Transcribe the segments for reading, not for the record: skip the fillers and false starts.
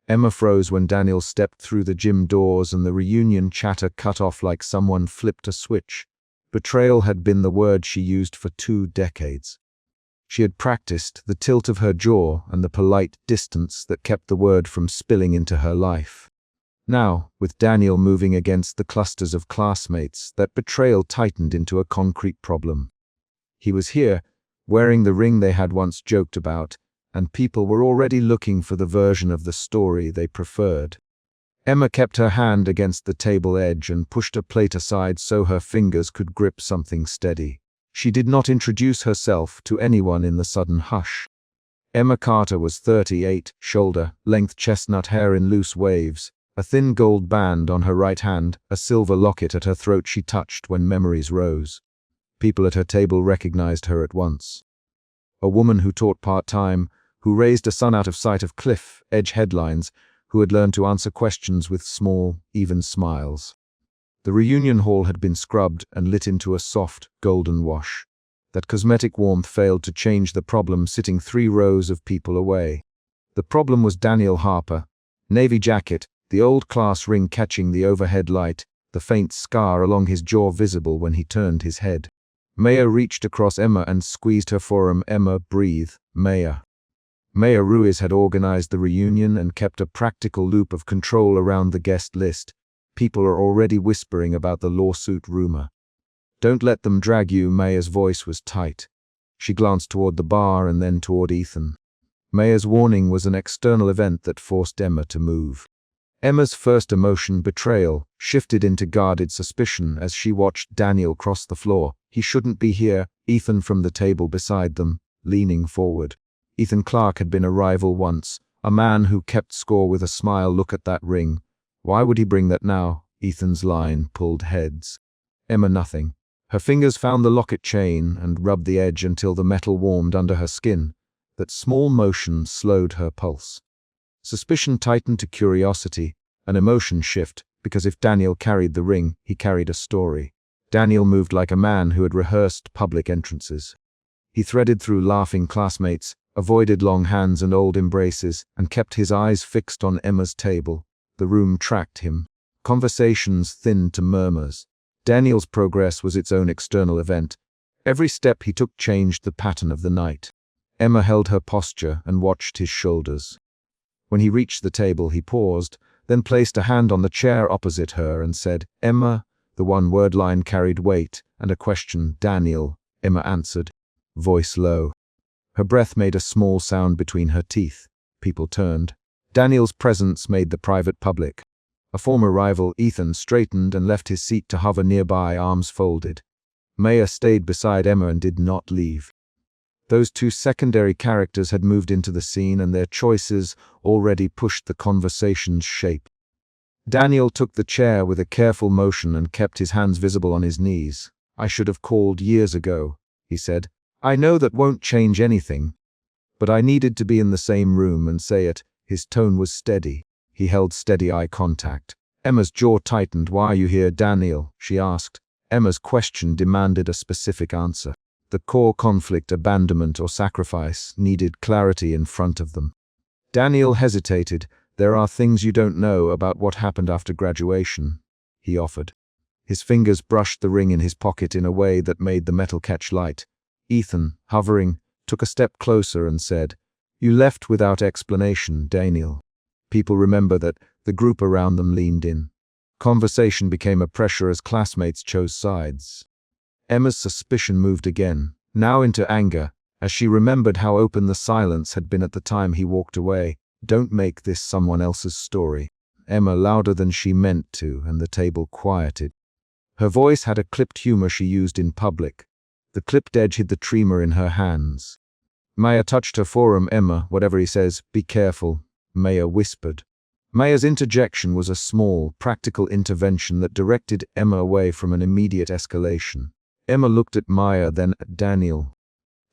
Emma froze when Daniel stepped through the gym doors and the reunion chatter cut off like someone flipped a switch. Betrayal had been the word she used for 2 decades. She had practiced the tilt of her jaw and the polite distance that kept the word from spilling into her life. Now, with Daniel moving against the clusters of classmates, that betrayal tightened into a concrete problem. He was here, wearing the ring they had once joked about, and people were already looking for the version of the story they preferred. Emma kept her hand against the table edge and pushed a plate aside so her fingers could grip something steady. She did not introduce herself to anyone in the sudden hush. Emma Carter was 38, shoulder-length chestnut hair in loose waves, a thin gold band on her right hand, a silver locket at her throat she touched when memories rose. People at her table recognized her at once. A woman who taught part-time, who raised a son out of sight of cliff-edge headlines, who had learned to answer questions with small, even smiles. The reunion hall had been scrubbed and lit into a soft, golden wash. That cosmetic warmth failed to change the problem sitting 3 rows of people away. The problem was Daniel Harper, navy jacket, the old class ring catching the overhead light, the faint scar along his jaw visible when he turned his head. Maya reached across Emma and squeezed her forearm. Emma, breathe, Maya. Maya Ruiz had organized the reunion and kept a practical loop of control around the guest list. People are already whispering about the lawsuit rumor. Don't let them drag you. Maya's voice was tight. She glanced toward the bar and then toward Ethan. Maya's warning was an external event that forced Emma to move. Emma's first emotion, betrayal, shifted into guarded suspicion as she watched Daniel cross the floor. He shouldn't be here. Ethan from the table beside them, leaning forward. Ethan Clark had been a rival once, a man who kept score with a smile. Look at that ring. Why would he bring that now? Ethan's line pulled heads. Emma nothing. Her fingers found the locket chain and rubbed the edge until the metal warmed under her skin. That small motion slowed her pulse. Suspicion tightened to curiosity, an emotion shift, because if Daniel carried the ring, he carried a story. Daniel moved like a man who had rehearsed public entrances. He threaded through laughing classmates, avoided long hands and old embraces, and kept his eyes fixed on Emma's table. The room tracked him. Conversations thinned to murmurs. Daniel's progress was its own external event. Every step he took changed the pattern of the night. Emma held her posture and watched his shoulders. When he reached the table, he paused, then placed a hand on the chair opposite her and said, Emma. The one-word line carried weight, and a question, Daniel. Emma answered, voice low. Her breath made a small sound between her teeth. People turned. Daniel's presence made the private public. A former rival, Ethan, straightened and left his seat to hover nearby, arms folded. Maya stayed beside Emma and did not leave. Those 2 secondary characters had moved into the scene, and their choices already pushed the conversation's shape. Daniel took the chair with a careful motion and kept his hands visible on his knees. I should have called years ago, he said. I know that won't change anything. But I needed to be in the same room and say it. His tone was steady. He held steady eye contact. Emma's jaw tightened. Why are you here, Daniel? She asked. Emma's question demanded a specific answer. The core conflict, abandonment or sacrifice, needed clarity in front of them. Daniel hesitated. There are things you don't know about what happened after graduation, he offered. His fingers brushed the ring in his pocket in a way that made the metal catch light. Ethan, hovering, took a step closer and said, You left without explanation, Daniel. People remember that. The group around them leaned in. Conversation became a pressure as classmates chose sides. Emma's suspicion moved again, now into anger, as she remembered how open the silence had been at the time he walked away. Don't make this someone else's story. Emma louder than she meant to, and the table quieted. Her voice had a clipped humor she used in public. The clipped edge hid the tremor in her hands. Maya touched her forearm. Emma, whatever he says, be careful, Maya whispered. Maya's interjection was a small, practical intervention that directed Emma away from an immediate escalation. Emma looked at Maya, then at Daniel.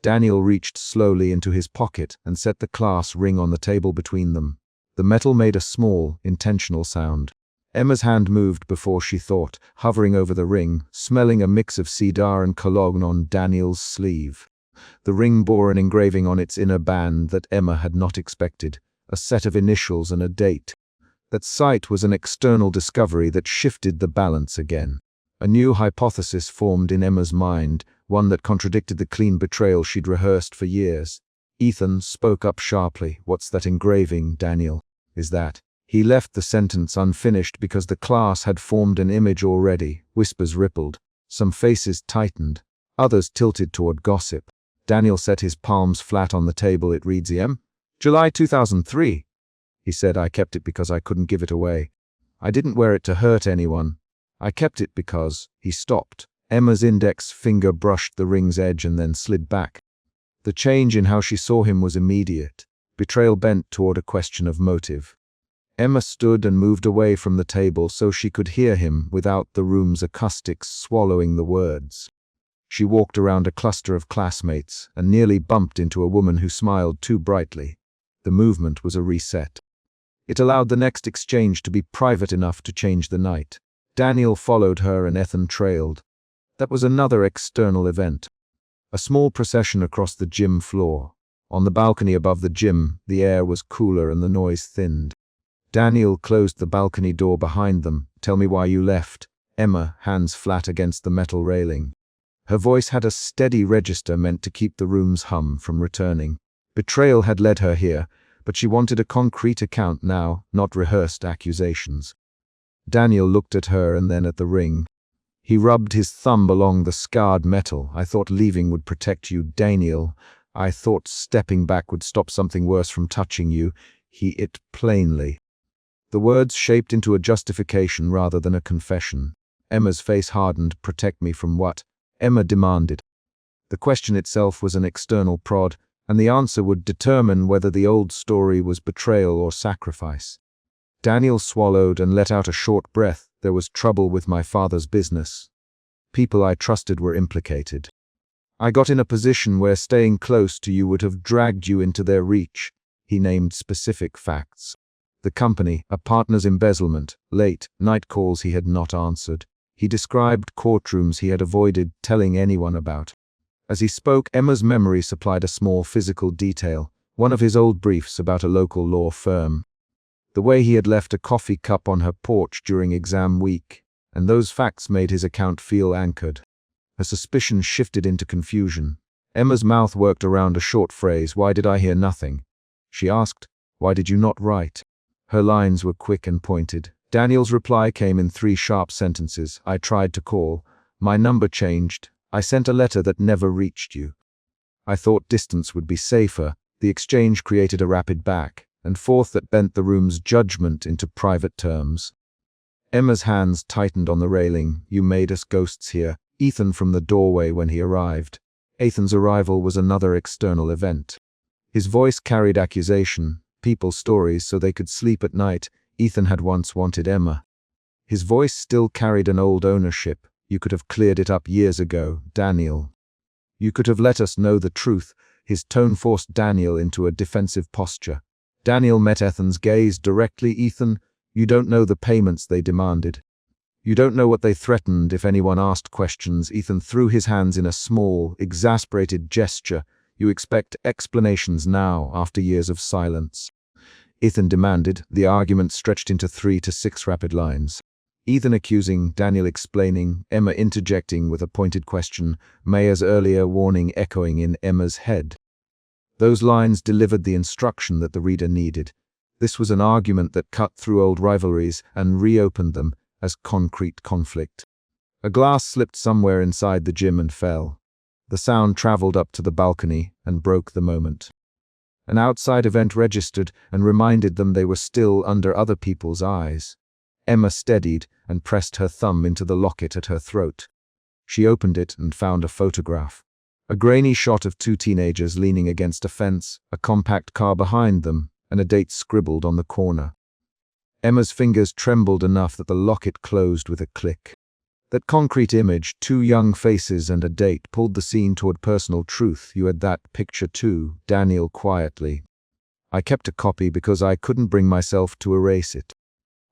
Daniel reached slowly into his pocket and set the class ring on the table between them. The metal made a small, intentional sound. Emma's hand moved before she thought, hovering over the ring, smelling a mix of cedar and cologne on Daniel's sleeve. The ring bore an engraving on its inner band that Emma had not expected. a set of initials and a date. That sight was an external discovery that shifted the balance again. A new hypothesis formed in Emma's mind, one that contradicted the clean betrayal she'd rehearsed for years. Ethan spoke up sharply. "What's that engraving, Daniel? Is that?" He left the sentence unfinished because the class had formed an image already. Whispers rippled. Some faces tightened. Others tilted toward gossip. Daniel set his palms flat on the table. "It reads EM. July 2003. He said, "I kept it because I couldn't give it away. I didn't wear it to hurt anyone. I kept it because—" He stopped. Emma's index finger brushed the ring's edge and then slid back. The change in how she saw him was immediate. Betrayal bent toward a question of motive. Emma stood and moved away from the table so she could hear him without the room's acoustics swallowing the words. She walked around a cluster of classmates and nearly bumped into a woman who smiled too brightly. The movement was a reset. It allowed the next exchange to be private enough to change the night. Daniel followed her and Ethan trailed. That was another external event. A small procession across the gym floor. On the balcony above the gym, the air was cooler and the noise thinned. Daniel closed the balcony door behind them. "Tell me why you left." Emma, hands flat against the metal railing. Her voice had a steady register meant to keep the room's hum from returning. Betrayal had led her here, but she wanted a concrete account now, not rehearsed accusations. Daniel looked at her and then at the ring. He rubbed his thumb along the scarred metal. "I thought leaving would protect you, Daniel. I thought stepping back would stop something worse from touching you." It plainly. The words shaped into a justification rather than a confession. Emma's face hardened. "Protect me from what?" Emma demanded. The question itself was an external prod, and the answer would determine whether the old story was betrayal or sacrifice. Daniel swallowed and let out a short breath. "There was trouble with my father's business. People I trusted were implicated. I got in a position where staying close to you would have dragged you into their reach." He named specific facts. The company, a partner's embezzlement, late night calls he had not answered. He described courtrooms he had avoided telling anyone about. As he spoke, Emma's memory supplied a small physical detail, one of his old briefs about a local law firm. The way he had left a coffee cup on her porch during exam week, and those facts made his account feel anchored. Her suspicion shifted into confusion. Emma's mouth worked around a short phrase. "Why did I hear nothing?" She asked. "Why did you not write?" Her lines were quick and pointed. Daniel's reply came in 3 sharp sentences. "I tried to call. My number changed. I sent a letter that never reached you. I thought distance would be safer." The exchange created a rapid back and forth that bent the room's judgment into private terms. Emma's hands tightened on the railing. "You made us ghosts here." Ethan from the doorway when he arrived. Ethan's arrival was another external event. His voice carried accusation, people's stories so they could sleep at night. Ethan had once wanted Emma. His voice still carried an old ownership. "You could have cleared it up years ago, Daniel. You could have let us know the truth." His tone forced Daniel into a defensive posture. Daniel met Ethan's gaze directly. "Ethan, you don't know the payments they demanded. You don't know what they threatened if anyone asked questions." Ethan threw his hands in a small, exasperated gesture. "You expect explanations now, after years of silence." Ethan demanded. The argument stretched into 3 to 6 rapid lines. Ethan accusing, Daniel explaining, Emma interjecting with a pointed question, Maya's earlier warning echoing in Emma's head. Those lines delivered the instruction that the reader needed. This was an argument that cut through old rivalries and reopened them as concrete conflict. A glass slipped somewhere inside the gym and fell. The sound traveled up to the balcony and broke the moment. An outside event registered and reminded them they were still under other people's eyes. Emma steadied and pressed her thumb into the locket at her throat. She opened it and found a photograph. A grainy shot of 2 teenagers leaning against a fence, a compact car behind them, and a date scribbled on the corner. Emma's fingers trembled enough that the locket closed with a click. That concrete image, 2 young faces and a date, pulled the scene toward personal truth. "You had that picture too," Daniel quietly. "I kept a copy because I couldn't bring myself to erase it.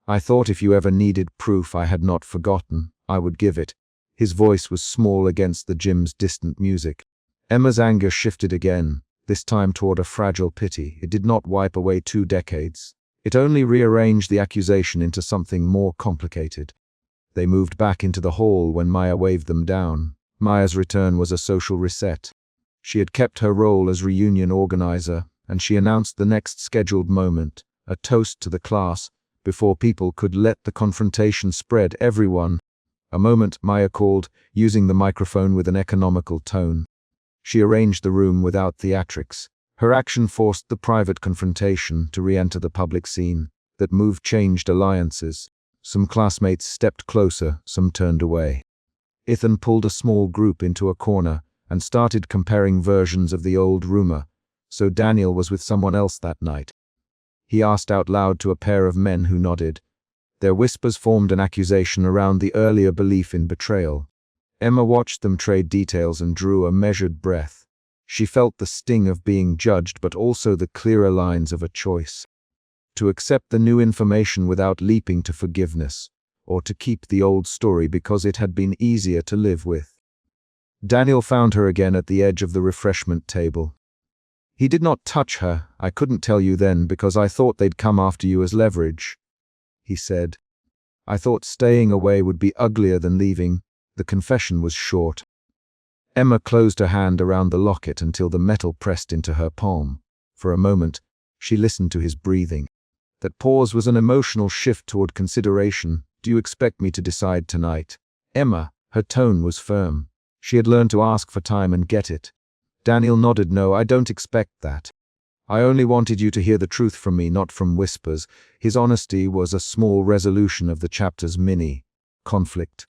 I thought if you ever needed proof I had not forgotten, I would give it." His voice was small against the gym's distant music. Emma's anger shifted again. this time toward a fragile pity. It did not wipe away 2 decades. It only rearranged the accusation into something more complicated. They moved back into the hall when Maya waved them down. Maya's return was a social reset. She had kept her role as reunion organizer, and she announced the next scheduled moment, a toast to the class, before people could let the confrontation spread. Everyone. A moment, Maya called, using the microphone with an economical tone. She arranged the room without theatrics. Her action forced the private confrontation to re-enter the public scene. That move changed alliances. Some classmates stepped closer, some turned away. Ethan pulled a small group into a corner and started comparing versions of the old rumor. So Daniel was with someone else that night. He asked out loud to a pair of men who nodded. Their whispers formed an accusation around the earlier belief in betrayal. Emma watched them trade details and drew a measured breath. She felt the sting of being judged, but also the clearer lines of a choice. To accept the new information without leaping to forgiveness, or to keep the old story because it had been easier to live with. Daniel found her again at the edge of the refreshment table. He did not touch her. I couldn't tell you then because I thought they'd come after you as leverage, he said. I thought staying away would be uglier than leaving. The confession was short. Emma closed her hand around the locket until the metal pressed into her palm. For a moment, she listened to his breathing. That pause was an emotional shift toward consideration. Do you expect me to decide tonight? Emma, her tone was firm. She had learned to ask for time and get it. Daniel nodded. No, I don't expect that. I only wanted you to hear the truth from me, not from whispers. His honesty was a small resolution of the chapter's mini-conflict.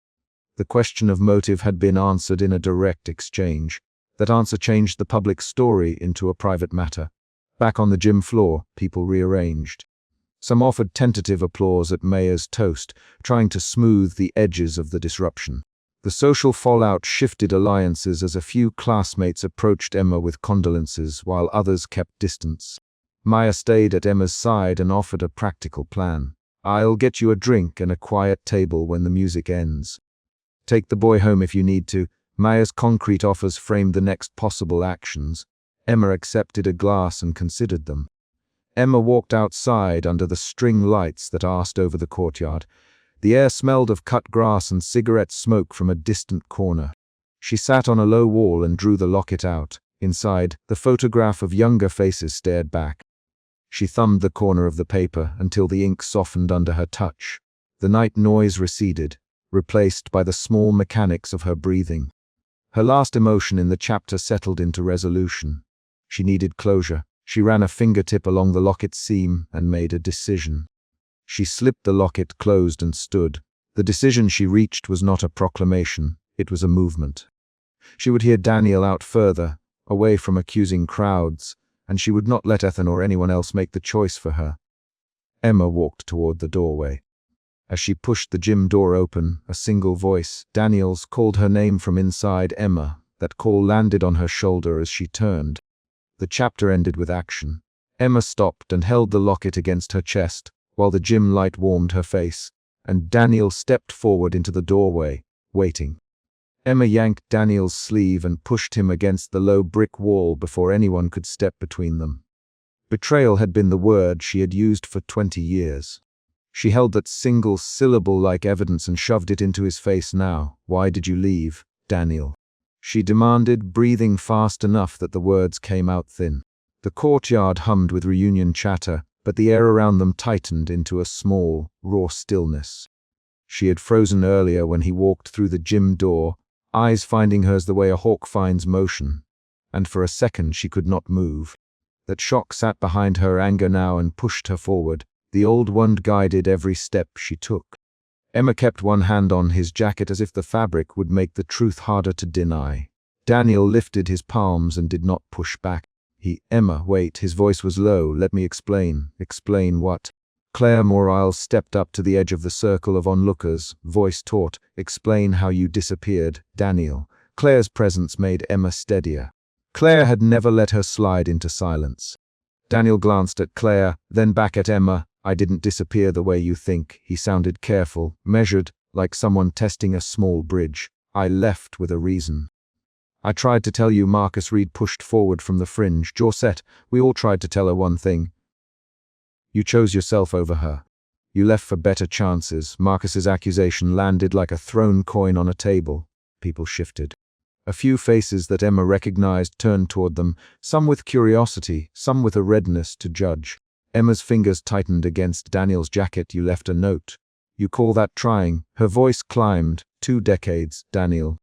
The question of motive had been answered in a direct exchange. That answer changed the public story into a private matter. Back on the gym floor, people rearranged. Some offered tentative applause at Maya's toast, trying to smooth the edges of the disruption. The social fallout shifted alliances as a few classmates approached Emma with condolences while others kept distance. Maya stayed at Emma's side and offered a practical plan. I'll get you a drink and a quiet table when the music ends. Take the boy home if you need to. Maya's concrete offers framed the next possible actions. Emma accepted a glass and considered them. Emma walked outside under the string lights that arched over the courtyard. The air smelled of cut grass and cigarette smoke from a distant corner. She sat on a low wall and drew the locket out. Inside, the photograph of younger faces stared back. She thumbed the corner of the paper until the ink softened under her touch. The night noise receded, replaced by the small mechanics of her breathing. Her last emotion in the chapter settled into resolution. She needed closure. She ran a fingertip along the locket seam and made a decision. She slipped the locket closed and stood. The decision she reached was not a proclamation, it was a movement. She would hear Daniel out further, away from accusing crowds, and she would not let Ethan or anyone else make the choice for her. Emma walked toward the doorway. As she pushed the gym door open, a single voice, Daniel's, called her name from inside. Emma. That call landed on her shoulder as she turned. The chapter ended with action. Emma stopped and held the locket against her chest, while the gym light warmed her face, and Daniel stepped forward into the doorway, waiting. Emma yanked Daniel's sleeve and pushed him against the low brick wall before anyone could step between them. Betrayal had been the word she had used for 20 years. She held that single syllable like evidence and shoved it into his face now. Why did you leave, Daniel? She demanded, breathing fast enough that the words came out thin. The courtyard hummed with reunion chatter, but the air around them tightened into a small, raw stillness. She had frozen earlier when he walked through the gym door, eyes finding hers the way a hawk finds motion, and for a second she could not move. That shock sat behind her anger now and pushed her forward. The old wound guided every step she took. Emma kept one hand on his jacket as if the fabric would make the truth harder to deny. Daniel lifted his palms and did not push back. Emma, wait, his voice was low. Let me explain. Explain what? Claire Morale stepped up to the edge of the circle of onlookers, voice taut. Explain how you disappeared, Daniel. Claire's presence made Emma steadier. Claire had never let her slide into silence. Daniel glanced at Claire, then back at Emma. I didn't disappear the way you think. He sounded careful, measured, like someone testing a small bridge. I left with a reason. I tried to tell you, Marcus Reed pushed forward from the fringe, jaw set. We all tried to tell her one thing. You chose yourself over her. You left for better chances. Marcus's accusation landed like a thrown coin on a table. People shifted. A few faces that Emma recognized turned toward them, some with curiosity, some with a readiness to judge. Emma's fingers tightened against Daniel's jacket. You left a note. You call that trying? Her voice climbed. 2 decades, Daniel.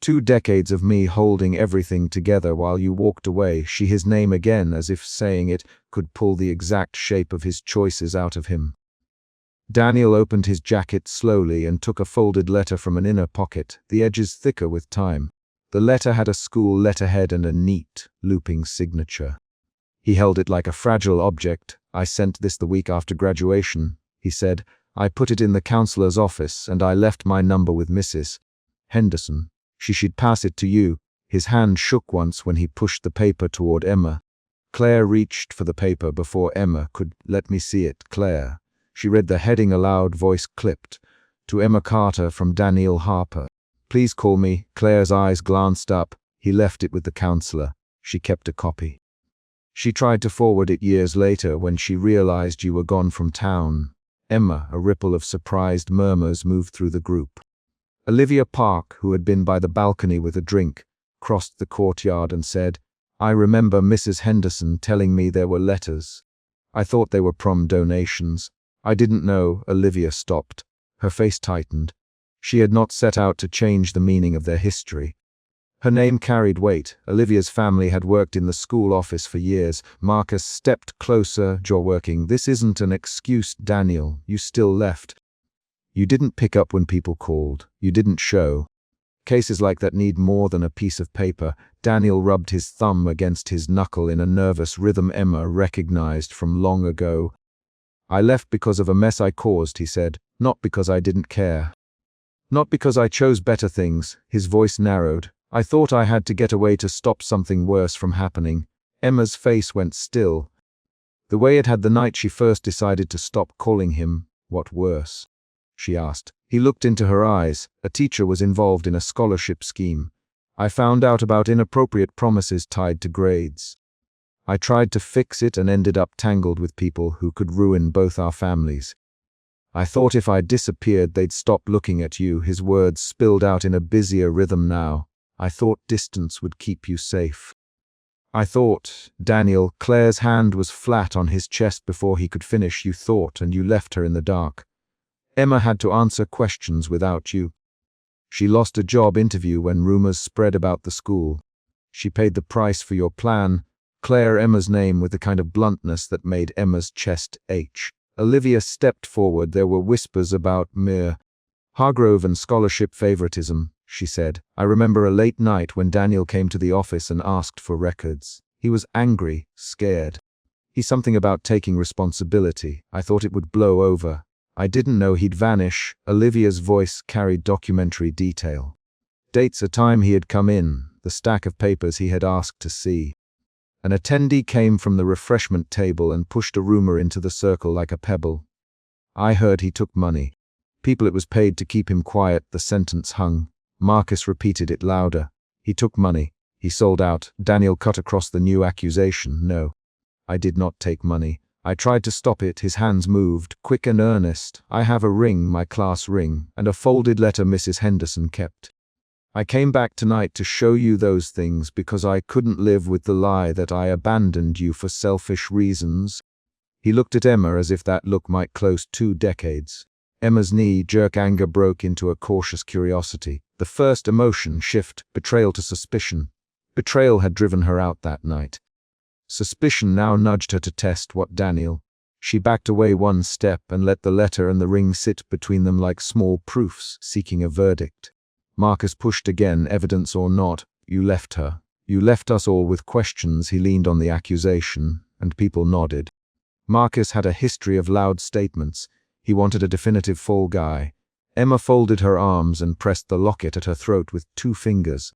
2 decades of me holding everything together while you walked away. His name again, as if saying it could pull the exact shape of his choices out of him. Daniel opened his jacket slowly and took a folded letter from an inner pocket, the edges thicker with time. The letter had a school letterhead and a neat, looping signature. He held it like a fragile object. I sent this the week after graduation, he said. I put it in the counselor's office, and I left my number with Mrs. Henderson. She'd pass it to you. His hand shook once when he pushed the paper toward Emma. Claire reached for the paper before Emma could. Let me see it, Claire. She read the heading aloud, voice clipped. To Emma Carter from Daniel Harper. Please call me. Claire's eyes glanced up. He left it with the counselor. She kept a copy. She tried to forward it years later when she realized you were gone from town. Emma, a ripple of surprised murmurs moved through the group. Olivia Park, who had been by the balcony with a drink, crossed the courtyard and said, I remember Mrs. Henderson telling me there were letters. I thought they were prom donations. I didn't know. Olivia stopped. Her face tightened. She had not set out to change the meaning of their history. Her name carried weight. Olivia's family had worked in the school office for years. Marcus stepped closer, jaw working. This isn't an excuse, Daniel. You still left. You didn't pick up when people called. You didn't show. Cases like that need more than a piece of paper. Daniel rubbed his thumb against his knuckle in a nervous rhythm Emma recognized from long ago. I left because of a mess I caused, he said, not because I didn't care. Not because I chose better things. His voice narrowed. I thought I had to get away to stop something worse from happening. Emma's face went still. The way it had the night she first decided to stop calling him. What worse? She asked. He looked into her eyes. A teacher was involved in a scholarship scheme. I found out about inappropriate promises tied to grades. I tried to fix it and ended up tangled with people who could ruin both our families. I thought if I disappeared they'd stop looking at you. His words spilled out in a busier rhythm now. I thought distance would keep you safe. I thought, Daniel, Claire's hand was flat on his chest before he could finish. You thought, and you left her in the dark. Emma had to answer questions without you. She lost a job interview when rumors spread about the school. She paid the price for your plan. Claire, Emma's name with the kind of bluntness that made Emma's chest ache. Olivia stepped forward. There were whispers about Mir Hargrove and scholarship favoritism, she said. I remember a late night when Daniel came to the office and asked for records. He was angry, scared. He's something about taking responsibility. I thought it would blow over. I didn't know he'd vanish. Olivia's voice carried documentary detail. Dates, a time he had come in, the stack of papers he had asked to see. An attendee came from the refreshment table and pushed a rumor into the circle like a pebble. I heard he took money. People it was paid to keep him quiet. The sentence hung. Marcus repeated it louder. He took money. He sold out. Daniel cut across the new accusation. No, I did not take money. I tried to stop it. His hands moved, quick and earnest. I have a ring, my class ring, and a folded letter Mrs. Henderson kept. I came back tonight to show you those things because I couldn't live with the lie that I abandoned you for selfish reasons. He looked at Emma as if that look might close 2 decades. Emma's knee-jerk anger broke into a cautious curiosity. The first emotion shift, betrayal to suspicion. Betrayal had driven her out that night. Suspicion now nudged her to test what Daniel. She backed away 1 step and let the letter and the ring sit between them like small proofs, seeking a verdict. Marcus pushed again, evidence or not. You left her. You left us all with questions. He leaned on the accusation, and people nodded. Marcus had a history of loud statements. He wanted a definitive fall guy. Emma folded her arms and pressed the locket at her throat with 2 fingers.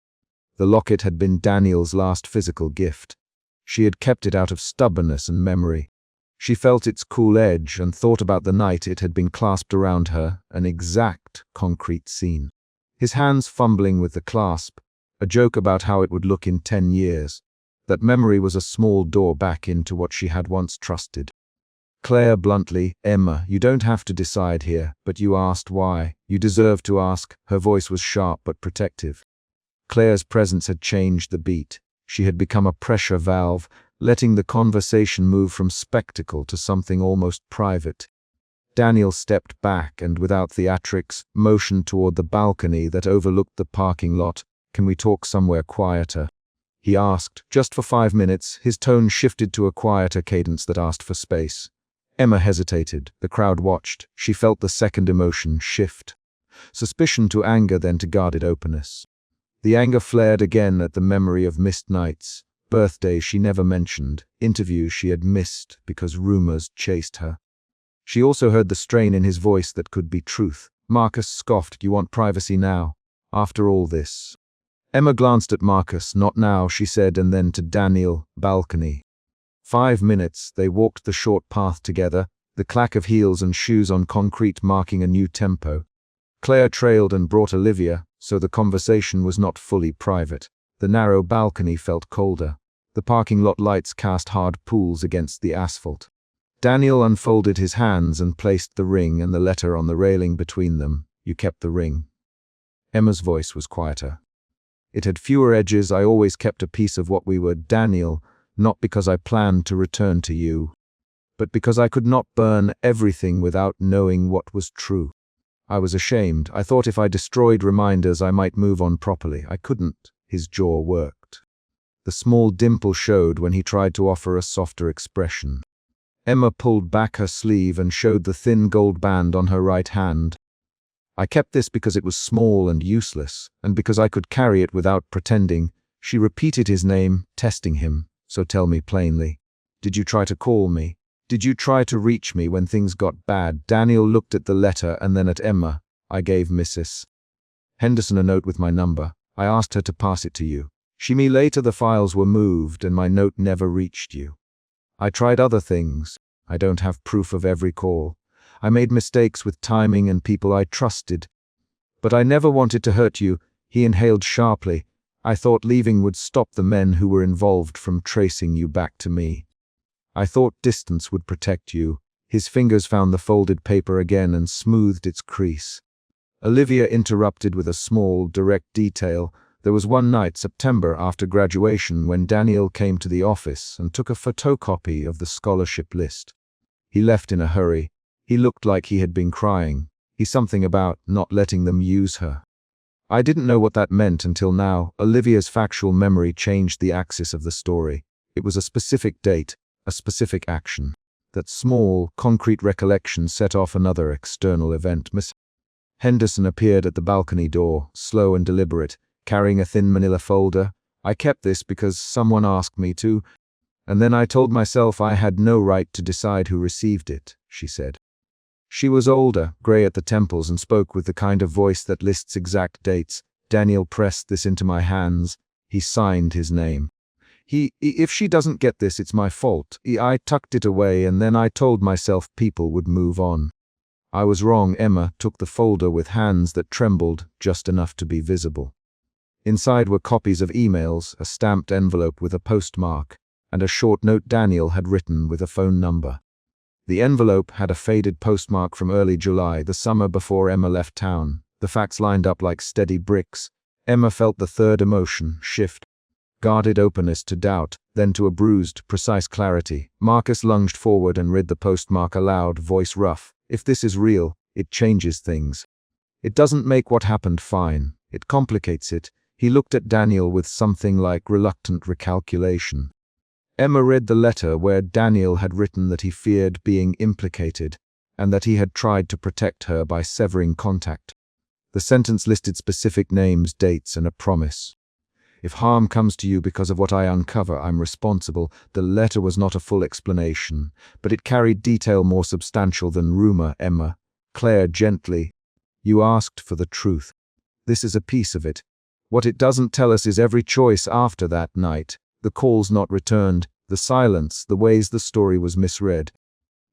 The locket had been Daniel's last physical gift. She had kept it out of stubbornness and memory. She felt its cool edge and thought about the night it had been clasped around her, an exact, concrete scene. His hands fumbling with the clasp, A joke about how it would look in 10 years. That memory was a small door back into what she had once trusted. Claire bluntly, "Emma, you don't have to decide here, but you asked why. You deserve to ask." Her voice was sharp but protective. Claire's presence had changed the beat. She had become a pressure valve, letting the conversation move from spectacle to something almost private. Daniel stepped back and, without theatrics, motioned toward the balcony that overlooked the parking lot. "Can we talk somewhere quieter?" he asked. "Just for 5 minutes." His tone shifted to a quieter cadence that asked for space. Emma hesitated. The crowd watched. She felt the second emotion shift. Suspicion to anger, then to guarded openness. The anger flared again at the memory of missed nights, birthdays she never mentioned, interviews she had missed because rumors chased her. She also heard the strain in his voice that could be truth. Marcus scoffed, "You want privacy now? After all this?" Emma glanced at Marcus. "Not now," she said, and then to Daniel, balcony. 5 minutes, they walked the short path together, the clack of heels and shoes on concrete marking a new tempo. Claire trailed and brought Olivia, so the conversation was not fully private. The narrow balcony felt colder. The parking lot lights cast hard pools against the asphalt. Daniel unfolded his hands and placed the ring and the letter on the railing between them. "You kept the ring." Emma's voice was quieter. "It had fewer edges. I always kept a piece of what we were, Daniel, not because I planned to return to you, but because I could not burn everything without knowing what was true. I was ashamed. I thought if I destroyed reminders I might move on properly. I couldn't." His jaw worked. The small dimple showed when he tried to offer a softer expression. Emma pulled back her sleeve and showed the thin gold band on her right hand. "I kept this because it was small and useless, and because I could carry it without pretending." She repeated his name, testing him. "So tell me plainly. Did you try to call me? Did you try to reach me when things got bad?" Daniel looked at the letter and then at Emma. "I gave Mrs. Henderson a note with my number. I asked her to pass it to you. Later the files were moved and my note never reached you. I tried other things. I don't have proof of every call. I made mistakes with timing and people I trusted. But I never wanted to hurt you." He inhaled sharply. "I thought leaving would stop the men who were involved from tracing you back to me. I thought distance would protect you." His fingers found the folded paper again and smoothed its crease. Olivia interrupted with a small, direct detail. "There was one night, September, after graduation, when Daniel came to the office and took a photocopy of the scholarship list. He left in a hurry. He looked like he had been crying. He's something about not letting them use her." I didn't know what that meant until now. Olivia's factual memory changed the axis of the story. It was a specific date, a specific action. That small, concrete recollection set off another external event. Miss Henderson appeared at the balcony door, slow and deliberate, carrying a thin manila folder. "I kept this because someone asked me to, and then I told myself I had no right to decide who received it," she said. She was older, gray at the temples, and spoke with the kind of voice that lists exact dates. "Daniel pressed this into my hands. He signed his name. If she doesn't get this, it's my fault. I tucked it away and then I told myself people would move on. I was wrong." Emma took the folder with hands that trembled just enough to be visible. Inside were copies of emails, a stamped envelope with a postmark, and a short note Daniel had written with a phone number. The envelope had a faded postmark from early July, the summer before Emma left town. The facts lined up like steady bricks. Emma felt the third emotion shift. Guarded openness to doubt, then to a bruised, precise clarity. Marcus lunged forward and read the postmark aloud, voice rough. "If this is real, it changes things. It doesn't make what happened fine. It complicates it." He looked at Daniel with something like reluctant recalculation. Emma read the letter where Daniel had written that he feared being implicated, and that he had tried to protect her by severing contact. The sentence listed specific names, dates, and a promise. "If harm comes to you because of what I uncover, I'm responsible." The letter was not a full explanation, but it carried detail more substantial than rumor. "Emma," Claire gently, "you asked for the truth. This is a piece of it. What it doesn't tell us is every choice after that night, the calls not returned, the silence, the ways the story was misread.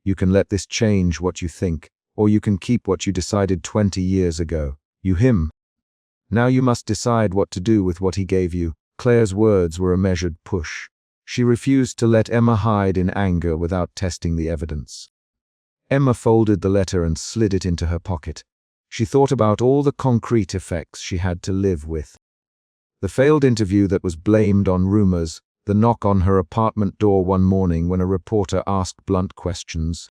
You can let this change what you think, or you can keep what you decided 20 years ago. You him." Now you must decide what to do with what he gave you. Claire's words were a measured push. She refused to let Emma hide in anger without testing the evidence. Emma folded the letter and slid it into her pocket. She thought about all the concrete effects she had to live with. The failed interview that was blamed on rumors, the knock on her apartment door one morning when a reporter asked blunt questions,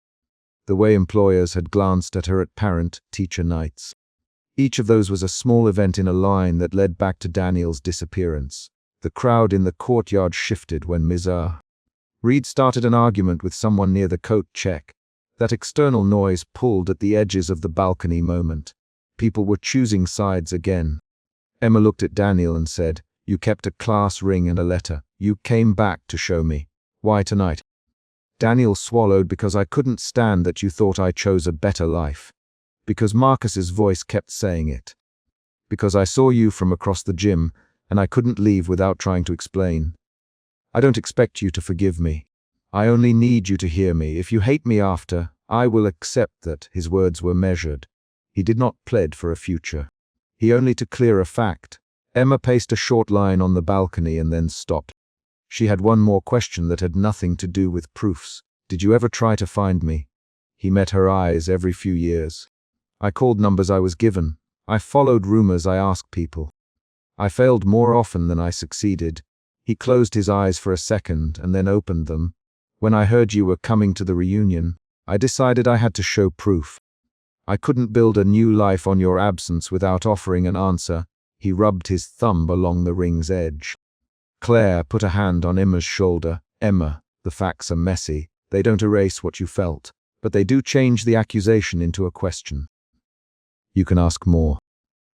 the way employers had glanced at her at parent-teacher nights. Each of those was a small event in a line that led back to Daniel's disappearance. The crowd in the courtyard shifted when Ms. Reed started an argument with someone near the coat check. That external noise pulled at the edges of the balcony moment. People were choosing sides again. Emma looked at Daniel and said, "You kept a class ring and a letter. You came back to show me. Why tonight?" Daniel swallowed. "Because I couldn't stand that you thought I chose a better life. Because Marcus's voice kept saying it. Because I saw you from across the gym, and I couldn't leave without trying to explain. I don't expect you to forgive me. I only need you to hear me. If you hate me after, I will accept that." His words were measured. He did not plead for a future. He only to clear a fact. Emma paced a short line on the balcony and then stopped. She had one more question that had nothing to do with proofs. "Did you ever try to find me?" He met her eyes every few years. "I called numbers I was given. I followed rumors I asked people. I failed more often than I succeeded." He closed his eyes for a second and then opened them. "When I heard you were coming to the reunion, I decided I had to show proof. I couldn't build a new life on your absence without offering an answer." He rubbed his thumb along the ring's edge. Claire put a hand on Emma's shoulder. "Emma, the facts are messy. They don't erase what you felt, but they do change the accusation into a question. You can ask more.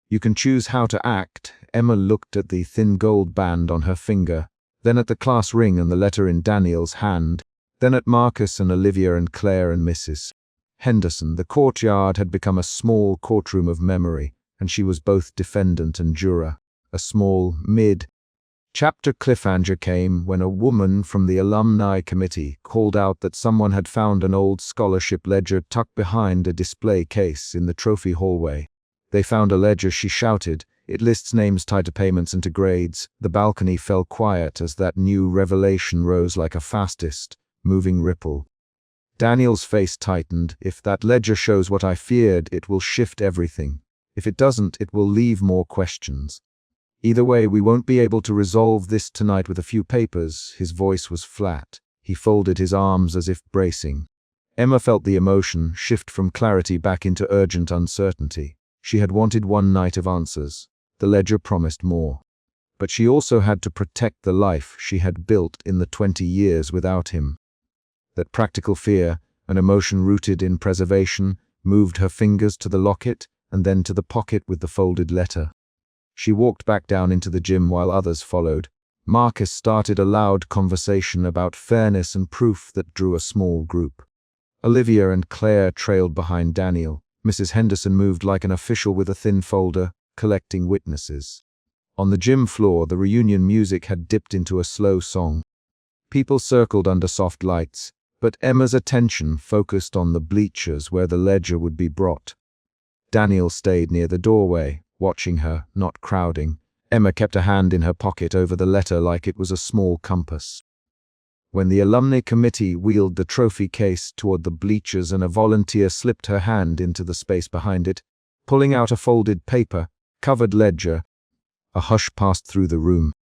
You can choose how to act." Emma looked at the thin gold band on her finger, then at the class ring and the letter in Daniel's hand, then at Marcus and Olivia and Claire and Mrs. Henderson. The courtyard had become a small courtroom of memory, and she was both defendant and juror. A small, mid-chapter cliffhanger came when a woman from the alumni committee called out that someone had found an old scholarship ledger tucked behind a display case in the trophy hallway. "They found a ledger," she shouted. "It lists names tied to payments and to grades." The balcony fell quiet as that new revelation rose like a fastest moving ripple. Daniel's face tightened. "If that ledger shows what I feared, it will shift everything. If it doesn't, it will leave more questions. Either way, we won't be able to resolve this tonight with a few papers." His voice was flat. He folded his arms as if bracing. Emma felt the emotion shift from clarity back into urgent uncertainty. She had wanted one night of answers. The ledger promised more. But she also had to protect the life she had built in the 20 years without him. That practical fear, an emotion rooted in preservation, moved her fingers to the locket and then to the pocket with the folded letter. She walked back down into the gym while others followed. Marcus started a loud conversation about fairness and proof that drew a small group. Olivia and Claire trailed behind Daniel. Mrs. Henderson moved like an official with a thin folder, collecting witnesses. On the gym floor, the reunion music had dipped into a slow song. People circled under soft lights, but Emma's attention focused on the bleachers where the ledger would be brought. Daniel stayed near the doorway, watching her, not crowding. Emma kept a hand in her pocket over the letter like it was a small compass. When the alumni committee wheeled the trophy case toward the bleachers and a volunteer slipped her hand into the space behind it, pulling out a folded paper-covered ledger, a hush passed through the room.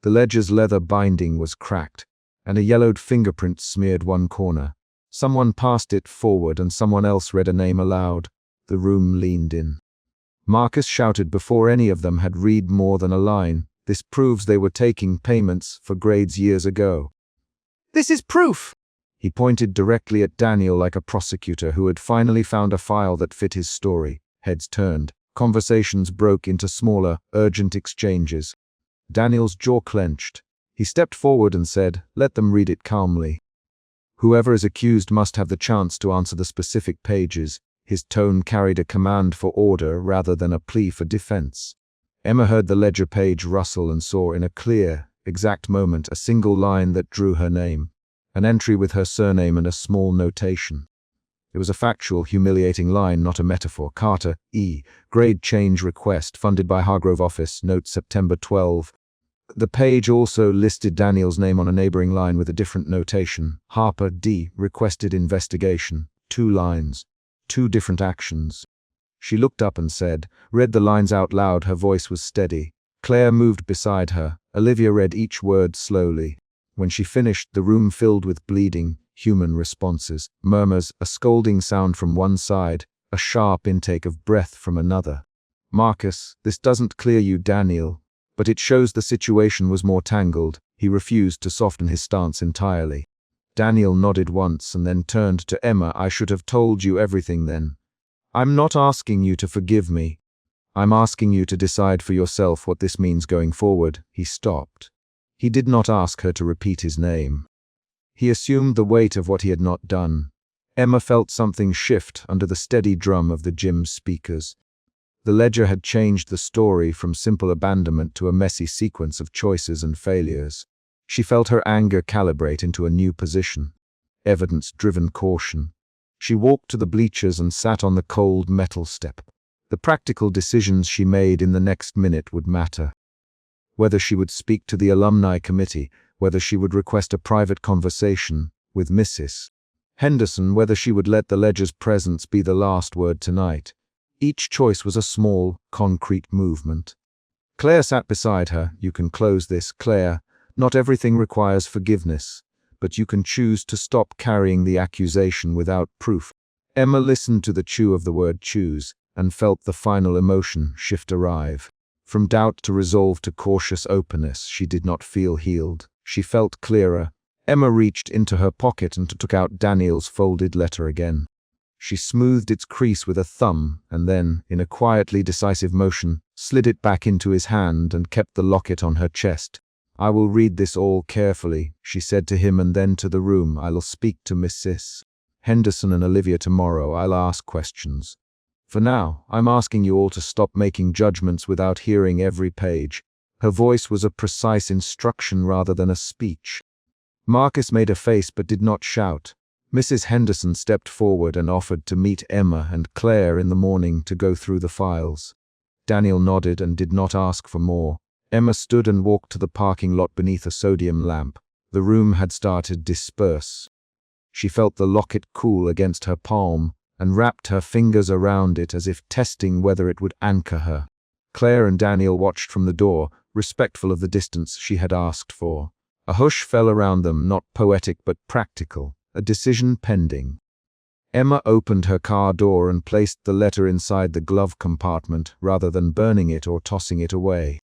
The ledger's leather binding was cracked, and a yellowed fingerprint smeared one corner. Someone passed it forward and someone else read a name aloud. The room leaned in. Marcus shouted before any of them had read more than a line. "This proves they were taking payments for grades years ago." "This is proof!" He pointed directly at Daniel like a prosecutor who had finally found a file that fit his story. Heads turned. Conversations broke into smaller, urgent exchanges. Daniel's jaw clenched. He stepped forward and said, "Let them read it calmly. Whoever is accused must have the chance to answer the specific pages." His tone carried a command for order rather than a plea for defense. Emma heard the ledger page rustle and saw in a clear, exact moment a single line that drew her name, an entry with her surname and a small notation. It was a factual, humiliating line, not a metaphor. Carter, E. Grade change request, funded by Hargrove office, note September 12. The page also listed Daniel's name on a neighboring line with a different notation. Harper, D. Requested investigation. 2 lines. 2 different actions. She looked up and read the lines out loud. Her voice was steady. Claire moved beside her. Olivia read each word slowly. When she finished, the room filled with bleeding, human responses, murmurs, a scolding sound from one side, a sharp intake of breath from another. Marcus, this doesn't clear you, Daniel. But it shows the situation was more tangled. He refused to soften his stance entirely. Daniel nodded once and then turned to Emma. I should have told you everything then. I'm not asking you to forgive me. I'm asking you to decide for yourself what this means going forward. He stopped. He did not ask her to repeat his name. He assumed the weight of what he had not done. Emma felt something shift under the steady drum of the gym's speakers. The ledger had changed the story from simple abandonment to a messy sequence of choices and failures. She felt her anger calibrate into a new position. Evidence-driven caution. She walked to the bleachers and sat on the cold metal step. The practical decisions she made in the next minute would matter. Whether she would speak to the alumni committee, whether she would request a private conversation with Mrs. Henderson, whether she would let the ledger's presence be the last word tonight. Each choice was a small, concrete movement. Claire sat beside her. You can close this, Claire. Not everything requires forgiveness, but you can choose to stop carrying the accusation without proof. Emma listened to the chew of the word choose and felt the final emotion shift arrive. From doubt to resolve to cautious openness, she did not feel healed. She felt clearer. Emma reached into her pocket and took out Daniel's folded letter again. She smoothed its crease with a thumb and then, in a quietly decisive motion, slid it back into his hand and kept the locket on her chest. I will read this all carefully, she said to him, and then to the room. I'll speak to Mrs. Henderson and Olivia tomorrow. I'll ask questions. For now, I'm asking you all to stop making judgments without hearing every page. Her voice was a precise instruction rather than a speech. Marcus made a face but did not shout. Mrs. Henderson stepped forward and offered to meet Emma and Claire in the morning to go through the files. Daniel nodded and did not ask for more. Emma stood and walked to the parking lot beneath a sodium lamp. The room had started to disperse. She felt the locket cool against her palm and wrapped her fingers around it as if testing whether it would anchor her. Claire and Daniel watched from the door, respectful of the distance she had asked for. A hush fell around them, not poetic but practical. A decision pending. Emma opened her car door and placed the letter inside the glove compartment rather than burning it or tossing it away.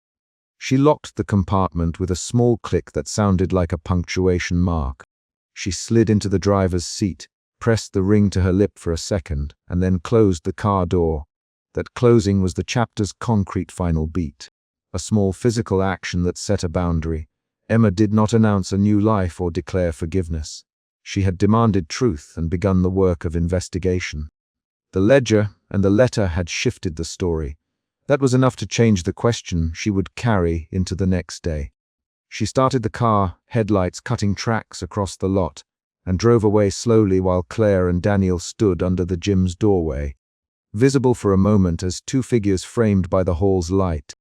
She locked the compartment with a small click that sounded like a punctuation mark. She slid into the driver's seat, pressed the ring to her lip for a second, and then closed the car door. That closing was the chapter's concrete final beat. A small physical action that set a boundary. Emma did not announce a new life or declare forgiveness. She had demanded truth and begun the work of investigation. The ledger and the letter had shifted the story. That was enough to change the question she would carry into the next day. She started the car, headlights cutting tracks across the lot, and drove away slowly while Claire and Daniel stood under the gym's doorway, visible for a moment as 2 figures framed by the hall's light.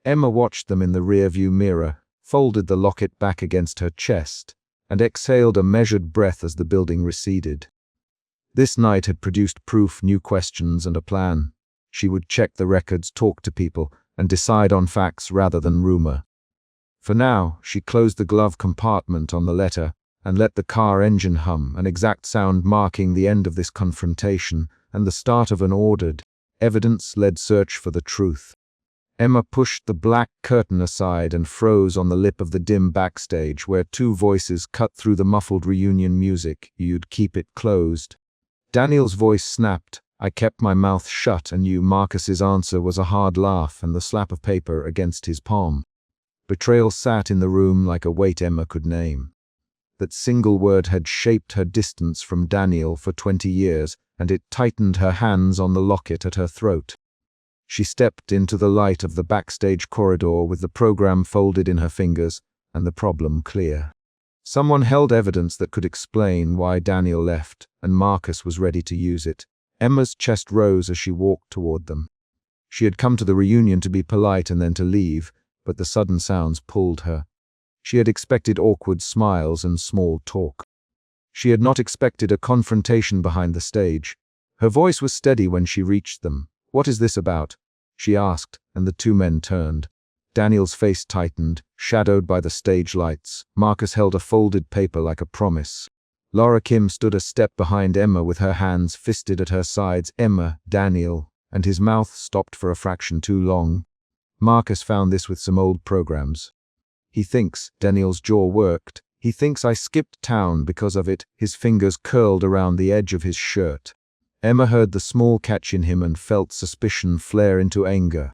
Emma watched them in the rearview mirror, folded the locket back against her chest, and exhaled a measured breath as the building receded. This night had produced proof, new questions, and a plan. She would check the records, talk to people, and decide on facts rather than rumor. For now, she closed the glove compartment on the letter and let the car engine hum, an exact sound marking the end of this confrontation and the start of an ordered, evidence-led search for the truth. Emma pushed the black curtain aside and froze on the lip of the dim backstage where 2 voices cut through the muffled reunion music. You'd keep it closed. Daniel's voice snapped. I kept my mouth shut and you. Marcus's answer was a hard laugh and the slap of paper against his palm. Betrayal sat in the room like a weight Emma could name. That single word had shaped her distance from Daniel for 20 years, and it tightened her hands on the locket at her throat. She stepped into the light of the backstage corridor with the program folded in her fingers and the problem clear. Someone held evidence that could explain why Daniel left, and Marcus was ready to use it. Emma's chest rose as she walked toward them. She had come to the reunion to be polite and then to leave, but the sudden sounds pulled her. She had expected awkward smiles and small talk. She had not expected a confrontation behind the stage. Her voice was steady when she reached them. "What is this about?" she asked, and the two men turned. Daniel's face tightened, shadowed by the stage lights. Marcus held a folded paper like a promise. Laura Kim stood a step behind Emma with her hands fisted at her sides. "Emma, Daniel," and his mouth stopped for a fraction too long. Marcus found this with some old programs. "He thinks," Daniel's jaw worked, "he thinks I skipped town because of it." His fingers curled around the edge of his shirt. Emma heard the small catch in him and felt suspicion flare into anger.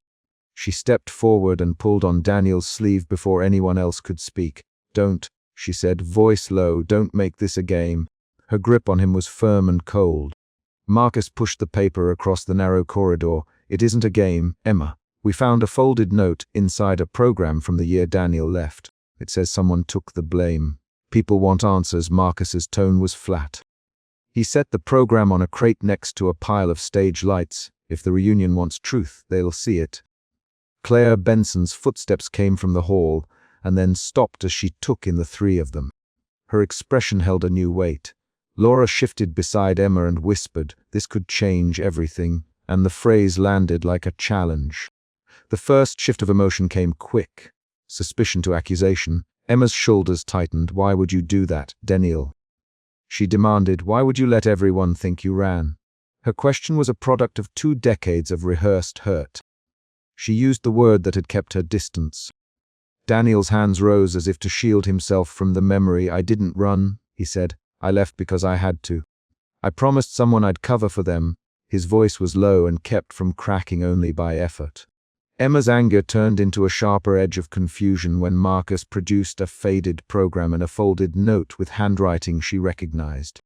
She stepped forward and pulled on Daniel's sleeve before anyone else could speak. "Don't," she said, voice low, "don't make this a game." Her grip on him was firm and cold. Marcus pushed the paper across the narrow corridor. "It isn't a game, Emma. We found a folded note inside a program from the year Daniel left. It says someone took the blame. People want answers." Marcus's tone was flat. He set the program on a crate next to a pile of stage lights. "If the reunion wants truth, they'll see it." Claire Benson's footsteps came from the hall, and then stopped as she took in the three of them. Her expression held a new weight. Laura shifted beside Emma and whispered, "This could change everything," and the phrase landed like a challenge. The first shift of emotion came quick. Suspicion to accusation. Emma's shoulders tightened. "Why would you do that, Daniel?" she demanded. "Why would you let everyone think you ran?" Her question was a product of 2 decades of rehearsed hurt. She used the word that had kept her distance. Daniel's hands rose as if to shield himself from the memory. "I didn't run," he said. "I left because I had to. I promised someone I'd cover for them." His voice was low and kept from cracking only by effort. Emma's anger turned into a sharper edge of confusion when Marcus produced a faded program and a folded note with handwriting she recognized.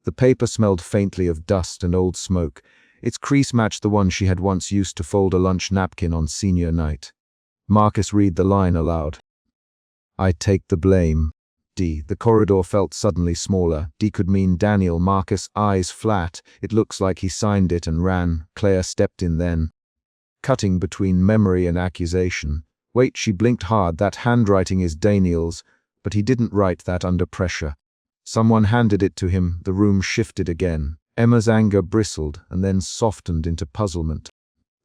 The paper smelled faintly of dust and old smoke. Its crease matched the one she had once used to fold a lunch napkin on senior night. Marcus read the line aloud. "I take the blame. D." The corridor felt suddenly smaller. D could mean Daniel. Marcus' eyes flat. "It looks like he signed it and ran." Claire stepped in then, cutting between memory and accusation. "Wait," she blinked hard. "That handwriting is Daniel's, but he didn't write that under pressure. Someone handed it to him." The room shifted again. Emma's anger bristled and then softened into puzzlement.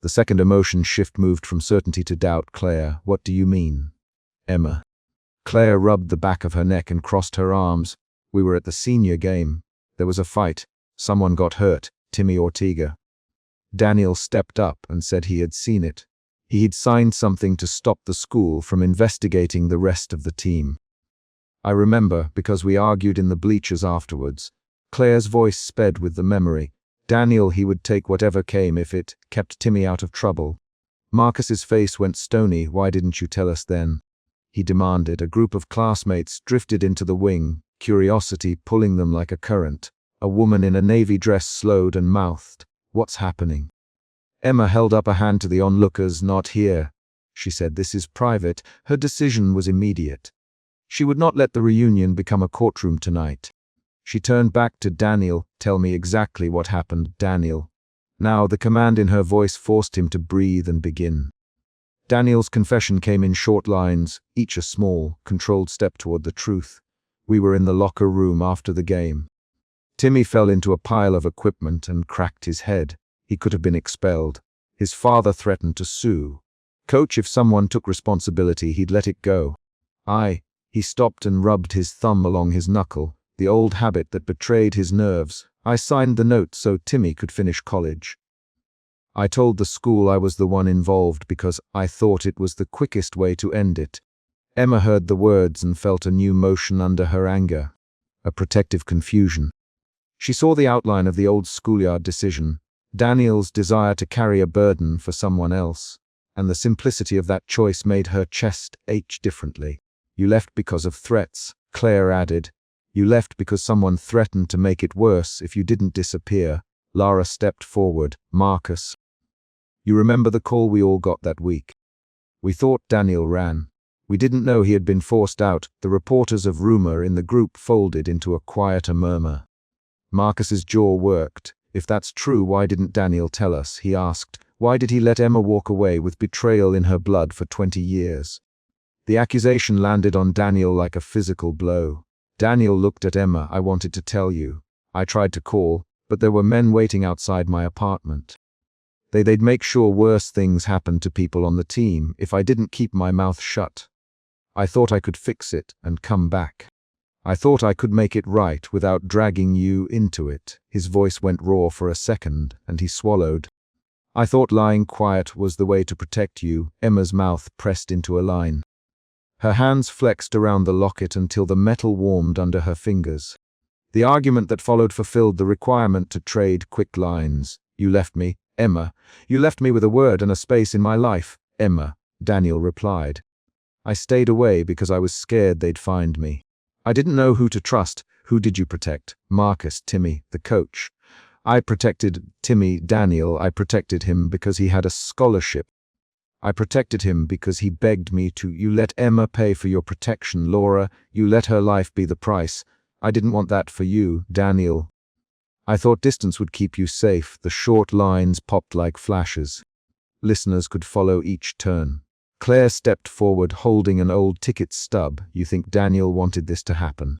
The second emotion shift moved from certainty to doubt. "Claire, what do you mean?" "Emma." Claire rubbed the back of her neck and crossed her arms. "We were at the senior game. There was a fight. Someone got hurt. Timmy Ortega." Daniel stepped up and said he had seen it. He'd signed something to stop the school from investigating the rest of the team. "I remember because we argued in the bleachers afterwards." Claire's voice sped with the memory. "Daniel, he would take whatever came if it kept Timmy out of trouble." Marcus's face went stony. "Why didn't you tell us then?" he demanded. A group of classmates drifted into the wing, curiosity pulling them like a current. A woman in a navy dress slowed and mouthed, "What's happening?" Emma held up a hand to the onlookers. "Not here," she said. "This is private." Her decision was immediate. She would not let the reunion become a courtroom tonight. She turned back to Daniel. "Tell me exactly what happened, Daniel." Now the command in her voice forced him to breathe and begin. Daniel's confession came in short lines, each a small, controlled step toward the truth. "We were in the locker room after the game. Timmy fell into a pile of equipment and cracked his head. He could have been expelled. His father threatened to sue. Coach, if someone took responsibility, he'd let it go. He stopped and rubbed his thumb along his knuckle, the old habit that betrayed his nerves. "I signed the note so Timmy could finish college. I told the school I was the one involved because I thought it was the quickest way to end it." Emma heard the words and felt a new motion under her anger, a protective confusion. She saw the outline of the old schoolyard decision, Daniel's desire to carry a burden for someone else, and the simplicity of that choice made her chest ache differently. "You left because of threats," Claire added. "You left because someone threatened to make it worse if you didn't disappear." Lara stepped forward. "Marcus, you remember the call we all got that week? We thought Daniel ran. We didn't know he had been forced out. The reporters of rumor in the group folded into a quieter murmur. Marcus's jaw worked. If that's true, why didn't Daniel tell us? He asked. Why did he let Emma walk away with betrayal in her blood for 20 years? The accusation landed on Daniel like a physical blow. Daniel looked at Emma. I wanted to tell you. I tried to call, but there were men waiting outside my apartment. They'd make sure worse things happened to people on the team if I didn't keep my mouth shut. I thought I could fix it and come back. I thought I could make it right without dragging you into it. His voice went raw for a second, and he swallowed. I thought lying quiet was the way to protect you. Emma's mouth pressed into a line. Her hands flexed around the locket until the metal warmed under her fingers. The argument that followed fulfilled the requirement to trade quick lines. You left me, Emma. You left me with a word and a space in my life, Emma, Daniel replied. I stayed away because I was scared they'd find me. I didn't know who to trust. Who did you protect? Marcus, Timmy, the coach. I protected Timmy, Daniel. I protected him because he had a scholarship. I protected him because he begged me to. You let Emma pay for your protection, Laura. You let her life be the price. I didn't want that for you, Daniel. I thought distance would keep you safe. The short lines popped like flashes. Listeners could follow each turn. Claire stepped forward holding an old ticket stub. You think Daniel wanted this to happen?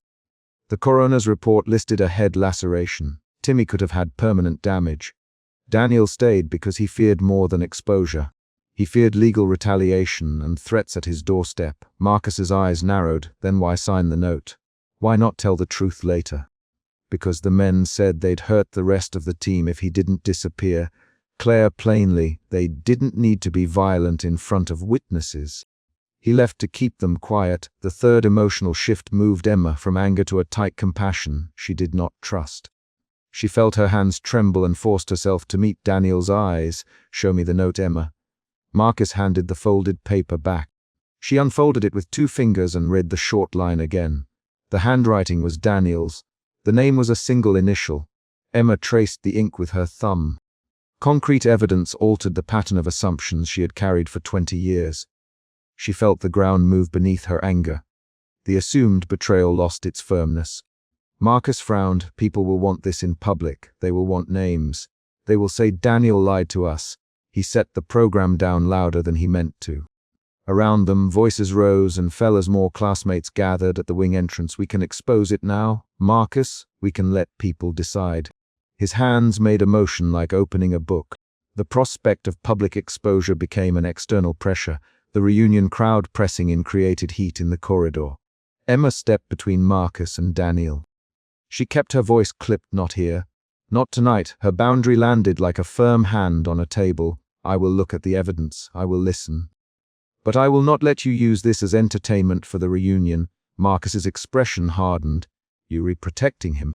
The coroner's report listed a head laceration. Timmy could have had permanent damage. Daniel stayed because he feared more than exposure. He feared legal retaliation and threats at his doorstep. Marcus's eyes narrowed. Then why sign the note? Why not tell the truth later? Because the men said they'd hurt the rest of the team if he didn't disappear. Claire plainly, they didn't need to be violent in front of witnesses. He left to keep them quiet. The third emotional shift moved Emma from anger to a tight compassion she did not trust. She felt her hands tremble and forced herself to meet Daniel's eyes. Show me the note, Emma. Marcus handed the folded paper back. She unfolded it with 2 fingers and read the short line again. The handwriting was Daniel's. The name was a single initial. Emma traced the ink with her thumb. Concrete evidence altered the pattern of assumptions she had carried for 20 years. She felt the ground move beneath her anger. The assumed betrayal lost its firmness. Marcus frowned. People will want this in public. They will want names. They will say Daniel lied to us. He set the program down louder than he meant to. Around them, voices rose and fell as more classmates gathered at the wing entrance. We can expose it now, Marcus. We can let people decide. His hands made a motion like opening a book. The prospect of public exposure became an external pressure. The reunion crowd pressing in created heat in the corridor. Emma stepped between Marcus and Daniel. She kept her voice clipped. Not here. Not tonight. Her boundary landed like a firm hand on a table. I will look at the evidence. I will listen. But I will not let you use this as entertainment for the reunion. Marcus's expression hardened. You are protecting him?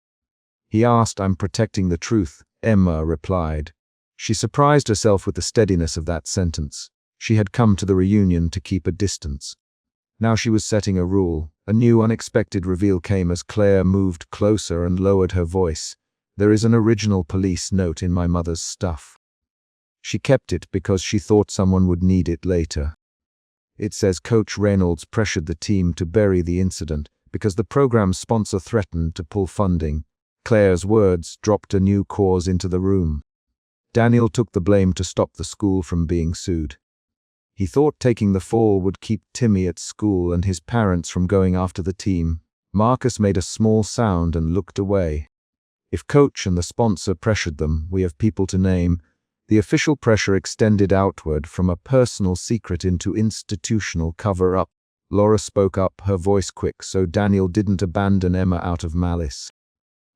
He asked. I'm protecting the truth, Emma replied. She surprised herself with the steadiness of that sentence. She had come to the reunion to keep a distance. Now she was setting a rule. A new unexpected reveal came as Claire moved closer and lowered her voice. There is an original police note in my mother's stuff. She kept it because she thought someone would need it later. It says Coach Reynolds pressured the team to bury the incident because the program's sponsor threatened to pull funding. Claire's words dropped a new cause into the room. Daniel took the blame to stop the school from being sued. He thought taking the fall would keep Timmy at school and his parents from going after the team. Marcus made a small sound and looked away. If Coach and the sponsor pressured them, we have people to name. The official pressure extended outward from a personal secret into institutional cover-up. Laura spoke up, her voice quick, so Daniel didn't abandon Emma out of malice.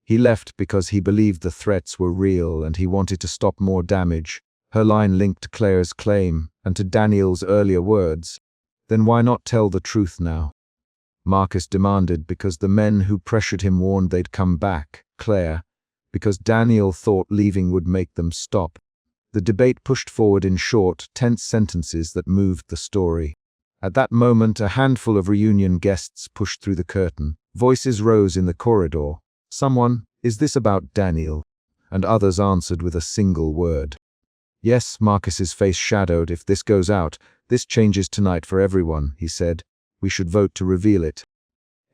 He left because he believed the threats were real and he wanted to stop more damage. Her line linked to Claire's claim and to Daniel's earlier words. Then why not tell the truth now? Marcus demanded because the men who pressured him warned they'd come back. Claire, because Daniel thought leaving would make them stop. The debate pushed forward in short, tense sentences that moved the story. At that moment, a handful of reunion guests pushed through the curtain. Voices rose in the corridor. Someone, is this about Daniel? And others answered with a single word. Yes, Marcus's face shadowed. If this goes out, this changes tonight for everyone, he said. We should vote to reveal it.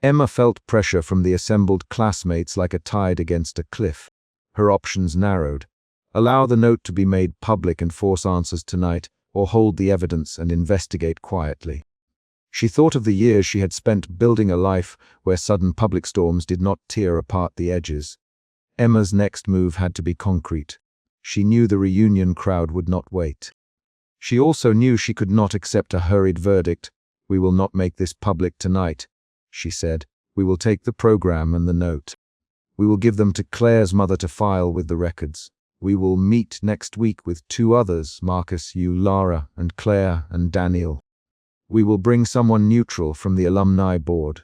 Emma felt pressure from the assembled classmates like a tide against a cliff. Her options narrowed. Allow the note to be made public and force answers tonight, or hold the evidence and investigate quietly. She thought of the years she had spent building a life where sudden public storms did not tear apart the edges. Emma's next move had to be concrete. She knew the reunion crowd would not wait. She also knew she could not accept a hurried verdict. "We will not make this public tonight," she said. "We will take the program and the note. We will give them to Claire's mother to file with the records. We will meet next week with 2 others, Marcus, you, Lara, and Claire, and Daniel. We will bring someone neutral from the alumni board.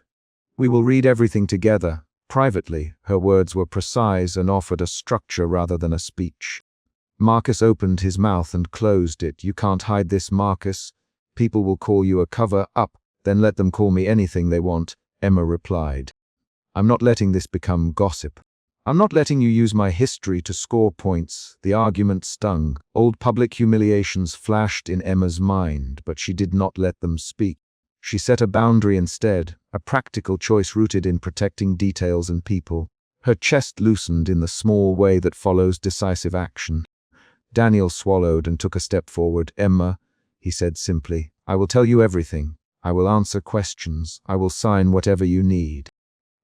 We will read everything together, privately." Her words were precise and offered a structure rather than a speech. Marcus opened his mouth and closed it. "You can't hide this, Marcus. People will call you a cover-up, then let them call me anything they want," Emma replied. "I'm not letting this become gossip. I'm not letting you use my history to score points." The argument stung. Old public humiliations flashed in Emma's mind, but she did not let them speak. She set a boundary instead, a practical choice rooted in protecting details and people. Her chest loosened in the small way that follows decisive action. Daniel swallowed and took a step forward. "Emma," he said simply, "I will tell you everything. I will answer questions. I will sign whatever you need.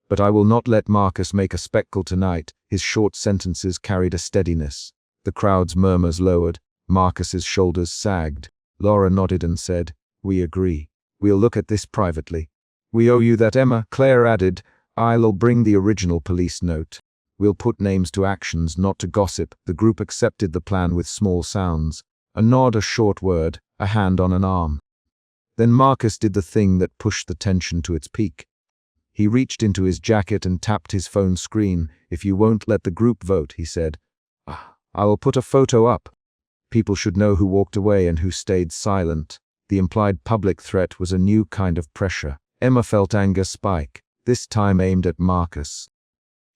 But I will not let Marcus make a spectacle tonight." His short sentences carried a steadiness. The crowd's murmurs lowered. Marcus's shoulders sagged. Laura nodded and said, "We agree. We'll look at this privately." "We owe you that, Emma," Claire added. "I'll bring the original police note. We'll put names to actions, not to gossip." The group accepted the plan with small sounds. A nod, a short word, a hand on an arm. Then Marcus did the thing that pushed the tension to its peak. He reached into his jacket and tapped his phone screen. "If you won't let the group vote," he said, "I will put a photo up. People should know who walked away and who stayed silent." The implied public threat was a new kind of pressure. Emma felt anger spike, this time aimed at Marcus.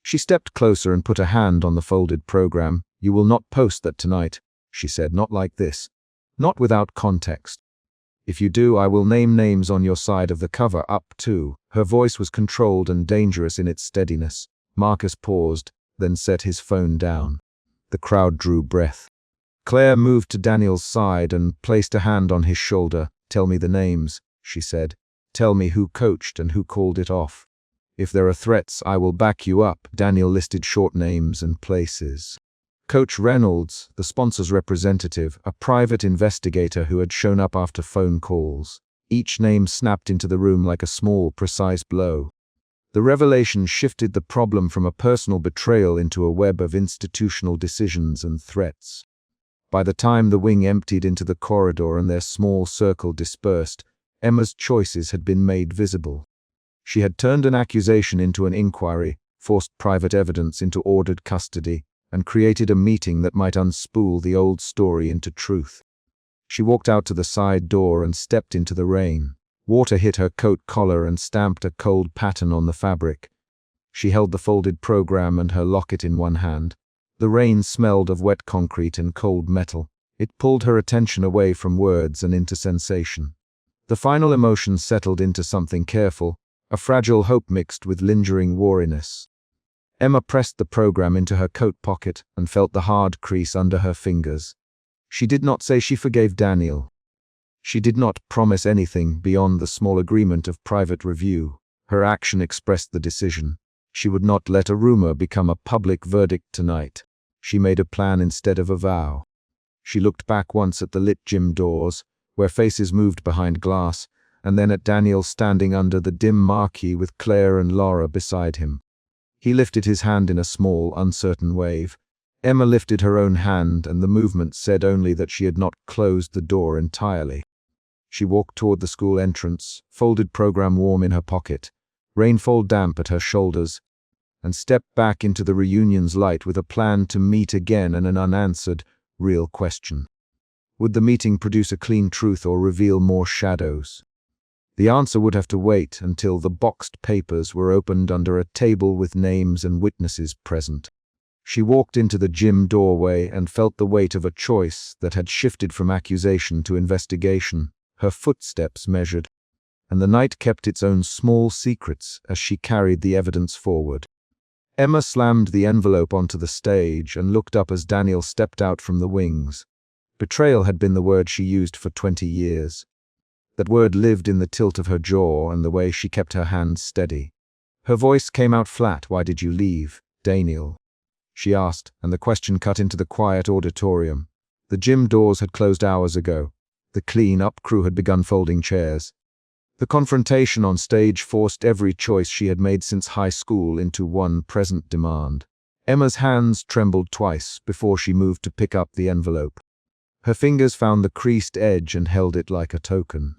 She stepped closer and put a hand on the folded program. "You will not post that tonight," she said, "not like this. Not without context. If you do, I will name names on your side of the cover up too." Her voice was controlled and dangerous in its steadiness. Marcus paused, then set his phone down. The crowd drew breath. Claire moved to Daniel's side and placed a hand on his shoulder. "Tell me the names," she said. "Tell me who coached and who called it off. If there are threats, I will back you up." Daniel listed short names and places. Coach Reynolds, the sponsor's representative, a private investigator who had shown up after phone calls. Each name snapped into the room like a small, precise blow. The revelation shifted the problem from a personal betrayal into a web of institutional decisions and threats. By the time the wing emptied into the corridor and their small circle dispersed, Emma's choices had been made visible. She had turned an accusation into an inquiry, forced private evidence into ordered custody, and created a meeting that might unspool the old story into truth. She walked out to the side door and stepped into the rain. Water hit her coat collar and stamped a cold pattern on the fabric. She held the folded program and her locket in one hand. The rain smelled of wet concrete and cold metal. It pulled her attention away from words and into sensation. The final emotion settled into something careful, a fragile hope mixed with lingering wariness. Emma pressed the program into her coat pocket and felt the hard crease under her fingers. She did not say she forgave Daniel. She did not promise anything beyond the small agreement of private review. Her action expressed the decision. She would not let a rumor become a public verdict tonight. She made a plan instead of a vow. She looked back once at the lit gym doors, where faces moved behind glass, and then at Daniel standing under the dim marquee with Claire and Laura beside him. He lifted his hand in a small, uncertain wave. Emma lifted her own hand, and the movement said only that she had not closed the door entirely. She walked toward the school entrance, folded program warm in her pocket, rainfall damp at her shoulders, and stepped back into the reunion's light with a plan to meet again and an unanswered, real question. Would the meeting produce a clean truth or reveal more shadows? The answer would have to wait until the boxed papers were opened under a table with names and witnesses present. She walked into the gym doorway and felt the weight of a choice that had shifted from accusation to investigation. Her footsteps measured. and the night kept its own small secrets as she carried the evidence forward. Emma slammed the envelope onto the stage and looked up as Daniel stepped out from the wings. Betrayal had been the word she used for 20 years. That word lived in the tilt of her jaw and the way she kept her hands steady. Her voice came out flat. "Why did you leave, Daniel?" she asked, and the question cut into the quiet auditorium. The gym doors had closed hours ago. The clean-up crew had begun folding chairs. The confrontation on stage forced every choice she had made since high school into one present demand. Emma's hands trembled twice before she moved to pick up the envelope. Her fingers found the creased edge and held it like a token.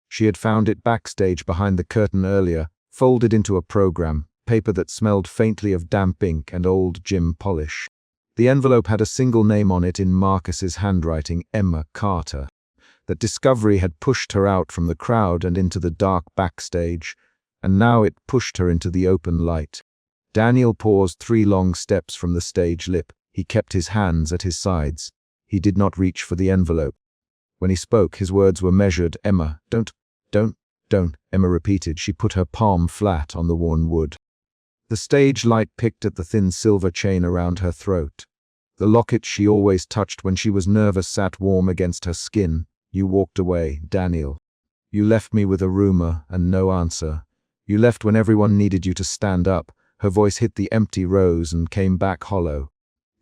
She had found it backstage behind the curtain earlier, folded into a program, paper that smelled faintly of damp ink and old gym polish. The envelope had a single name on it in Marcus's handwriting, Emma Carter. That discovery had pushed her out from the crowd and into the dark backstage, and now it pushed her into the open light. Daniel paused 3 long steps from the stage lip. He kept his hands at his sides. He did not reach for the envelope. When he spoke, his words were measured. "Emma, don't, Emma repeated. She put her palm flat on the worn wood. The stage light picked at the thin silver chain around her throat. The locket she always touched when she was nervous sat warm against her skin. "You walked away, Daniel. You left me with a rumor and no answer. You left when everyone needed you to stand up." Her voice hit the empty rows and came back hollow.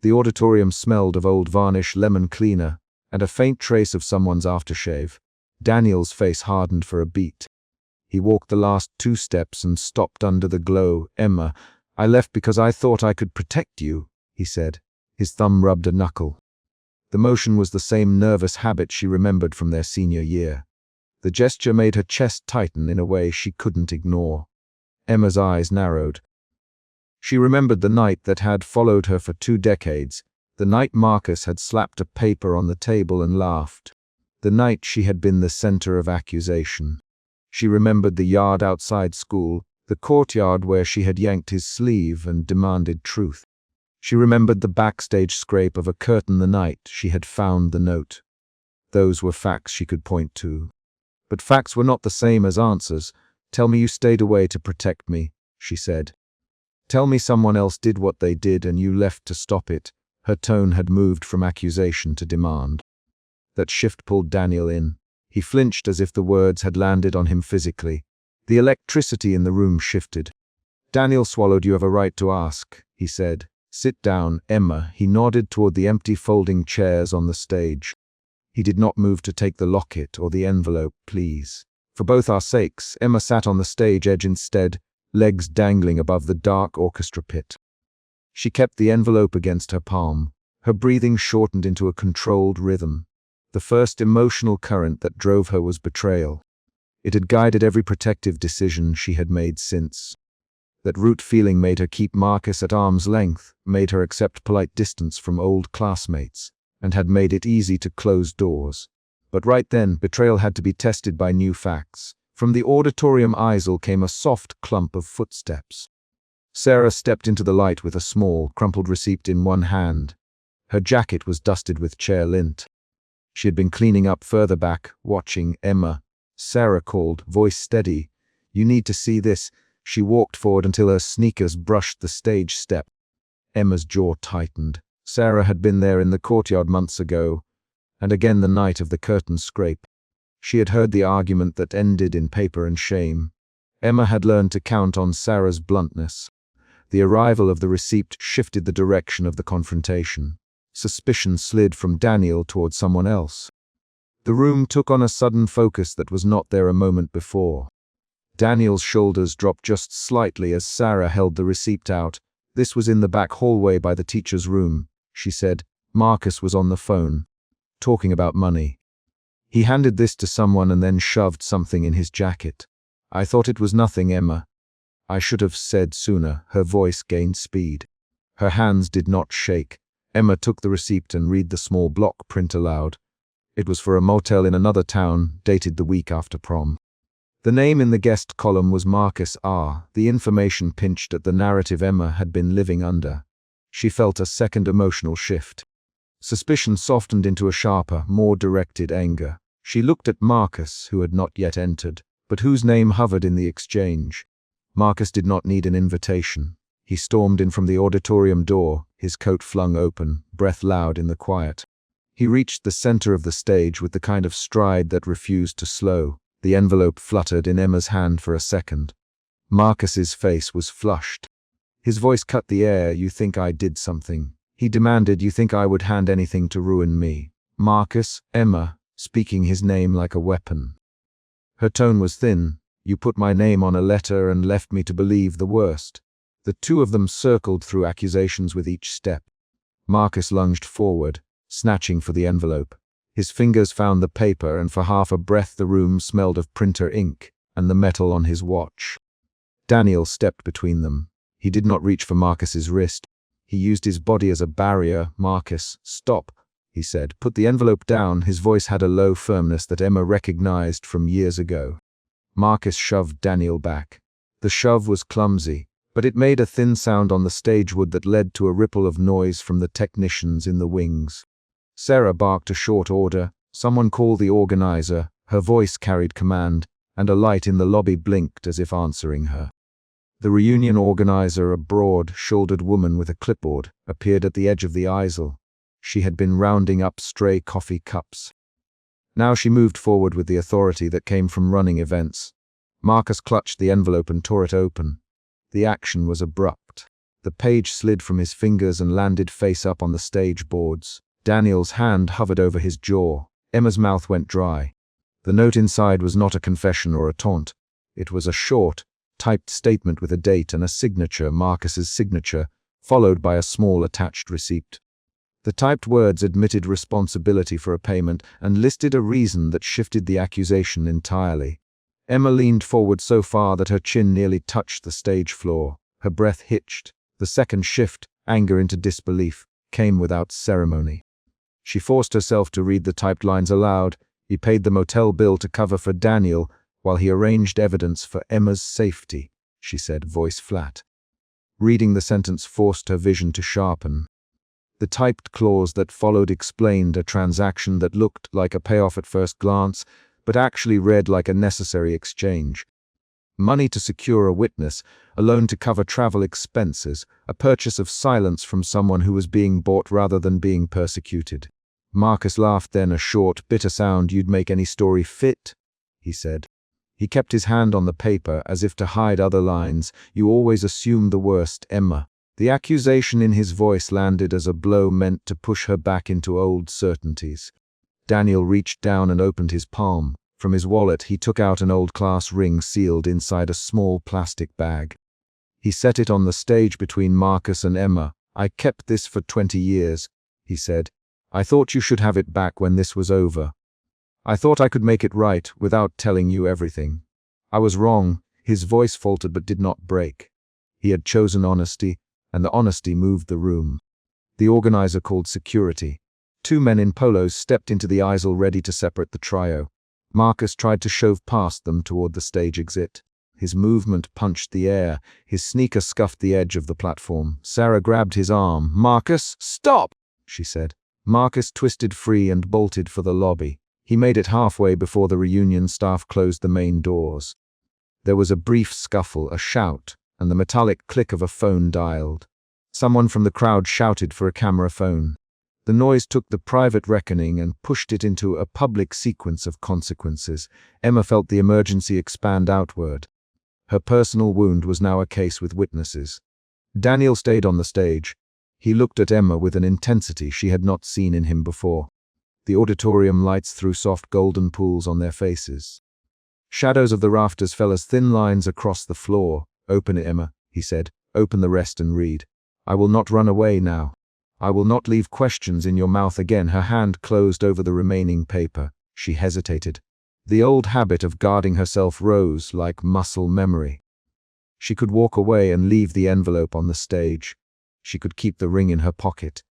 The auditorium smelled of old varnish, lemon cleaner, and a faint trace of someone's aftershave. Daniel's face hardened for a beat. He walked the last 2 steps and stopped under the glow. "Emma, I left because I thought I could protect you," he said. His thumb rubbed a knuckle. The motion was the same nervous habit she remembered from their senior year. The gesture made her chest tighten in a way she couldn't ignore. Emma's eyes narrowed. She remembered the night that had followed her for 2 decades, the night Marcus had slapped a paper on the table and laughed, the night she had been the center of accusation. She remembered the yard outside school, the courtyard where she had yanked his sleeve and demanded truth. She remembered the backstage scrape of a curtain the night she had found the note. Those were facts she could point to. But facts were not the same as answers. "Tell me you stayed away to protect me," she said. "Tell me someone else did what they did and you left to stop it." Her tone had moved from accusation to demand. That shift pulled Daniel in. He flinched as if the words had landed on him physically. The electricity in the room shifted. "Daniel swallowed. "You have a right to ask," he said. "Sit down, Emma." He nodded toward the empty folding chairs on the stage. He did not move to take the locket or the envelope. "Please. For both our sakes." Emma sat on the stage edge instead, legs dangling above the dark orchestra pit. She kept the envelope against her palm. Her breathing shortened into a controlled rhythm. The first emotional current that drove her was betrayal. It had guided every protective decision she had made since. That root feeling made her keep Marcus at arm's length, made her accept polite distance from old classmates, and had made it easy to close doors. But right then, betrayal had to be tested by new facts. From the auditorium aisle came a soft clump of footsteps. Sarah stepped into the light with a small, crumpled receipt in one hand. Her jacket was dusted with chair lint. She had been cleaning up further back, watching Emma. Sarah called, voice steady. "You need to see this." She walked forward until her sneakers brushed the stage step. Emma's jaw tightened. Sarah had been there in the courtyard months ago, and again the night of the curtain scrape. She had heard the argument that ended in paper and shame. Emma had learned to count on Sarah's bluntness. The arrival of the receipt shifted the direction of the confrontation. Suspicion slid from Daniel toward someone else. The room took on a sudden focus that was not there a moment before. Daniel's shoulders dropped just slightly as Sarah held the receipt out. "This was in the back hallway by the teacher's room," she said. "Marcus was on the phone, talking about money. He handed this to someone and then shoved something in his jacket. I thought it was nothing, Emma. I should have said sooner." Her voice gained speed. Her hands did not shake. Emma took the receipt and read the small block print aloud. It was for a motel in another town, dated the week after prom. The name in the guest column was Marcus R. The information pinched at the narrative Emma had been living under. She felt a second emotional shift. Suspicion softened into a sharper, more directed anger. She looked at Marcus, who had not yet entered, But whose name hovered in the exchange? Marcus did not need an invitation. He stormed in from the auditorium door, his coat flung open, breath loud in the quiet. He reached the center of the stage with the kind of stride that refused to slow. The envelope fluttered in Emma's hand for a second. Marcus's face was flushed. His voice cut the air. "You think I did something?" He demanded. "You think I would hand anything to ruin me?" "Marcus," Emma, speaking his name like a weapon. Her tone was thin. "You put my name on a letter and left me to believe the worst." The two of them circled through accusations with each step. Marcus lunged forward, snatching for the envelope. His fingers found the paper, and for half a breath the room smelled of printer ink and the metal on his watch. Daniel stepped between them. He did not reach for Marcus's wrist. He used his body as a barrier. "Marcus, stop," he said. "Put the envelope down." His voice had a low firmness that Emma recognized from years ago. Marcus shoved Daniel back. The shove was clumsy, but it made a thin sound on the stage wood that led to a ripple of noise from the technicians in the wings. Sarah barked a short order. Someone call the organizer. Her voice carried command, and a light in the lobby blinked as if answering her. The reunion organizer, a broad-shouldered woman with a clipboard, appeared at the edge of the aisle. She had been rounding up stray coffee cups. Now she moved forward with the authority that came from running events. Marcus clutched the envelope and tore it open. The action was abrupt. The page slid from his fingers and landed face up on the stage boards. Daniel's hand hovered over his jaw. Emma's mouth went dry. The note inside was not a confession or a taunt. It was a short, typed statement with a date and a signature, Marcus's signature, followed by a small attached receipt. The typed words admitted responsibility for a payment and listed a reason that shifted the accusation entirely. Emma leaned forward so far that her chin nearly touched the stage floor. Her breath hitched. The second shift, anger into disbelief, came without ceremony. She forced herself to read the typed lines aloud. "He paid the motel bill to cover for Daniel while he arranged evidence for Emma's safety," she said, voice flat. Reading the sentence forced her vision to sharpen. The typed clause that followed explained a transaction that looked like a payoff at first glance, but actually read like a necessary exchange. Money to secure a witness, a loan to cover travel expenses, a purchase of silence from someone who was being bought rather than being persecuted. Marcus laughed, then a short, bitter sound. "You'd make any story fit," he said. He kept his hand on the paper as if to hide other lines. "You always assume the worst, Emma." The accusation in his voice landed as a blow meant to push her back into old certainties. Daniel reached down and opened his palm. From his wallet, he took out an old class ring sealed inside a small plastic bag. He set it on the stage between Marcus and Emma. "I kept this for 20 years, he said. "I thought you should have it back when this was over. I thought I could make it right without telling you everything. I was wrong." His voice faltered but did not break. He had chosen honesty, and the honesty moved the room. The organizer called security. 2 men in polos stepped into the aisle ready to separate the trio. Marcus tried to shove past them toward the stage exit. His movement punched the air. His sneaker scuffed the edge of the platform. Sarah grabbed his arm. "Marcus, stop!" she said. Marcus twisted free and bolted for the lobby. He made it halfway before the reunion staff closed the main doors. There was a brief scuffle, a shout, and the metallic click of a phone dialed. Someone from the crowd shouted for a camera phone. The noise took the private reckoning and pushed it into a public sequence of consequences. Emma felt the emergency expand outward. Her personal wound was now a case with witnesses. Daniel stayed on the stage. He looked at Emma with an intensity she had not seen in him before. The auditorium lights threw soft golden pools on their faces. Shadows of the rafters fell as thin lines across the floor. "Open it, Emma," he said. "Open the rest and read. I will not run away now. I will not leave questions in your mouth again." Her hand closed over the remaining paper. She hesitated. The old habit of guarding herself rose like muscle memory. She could walk away and leave the envelope on the stage. She could keep the ring in her pocket.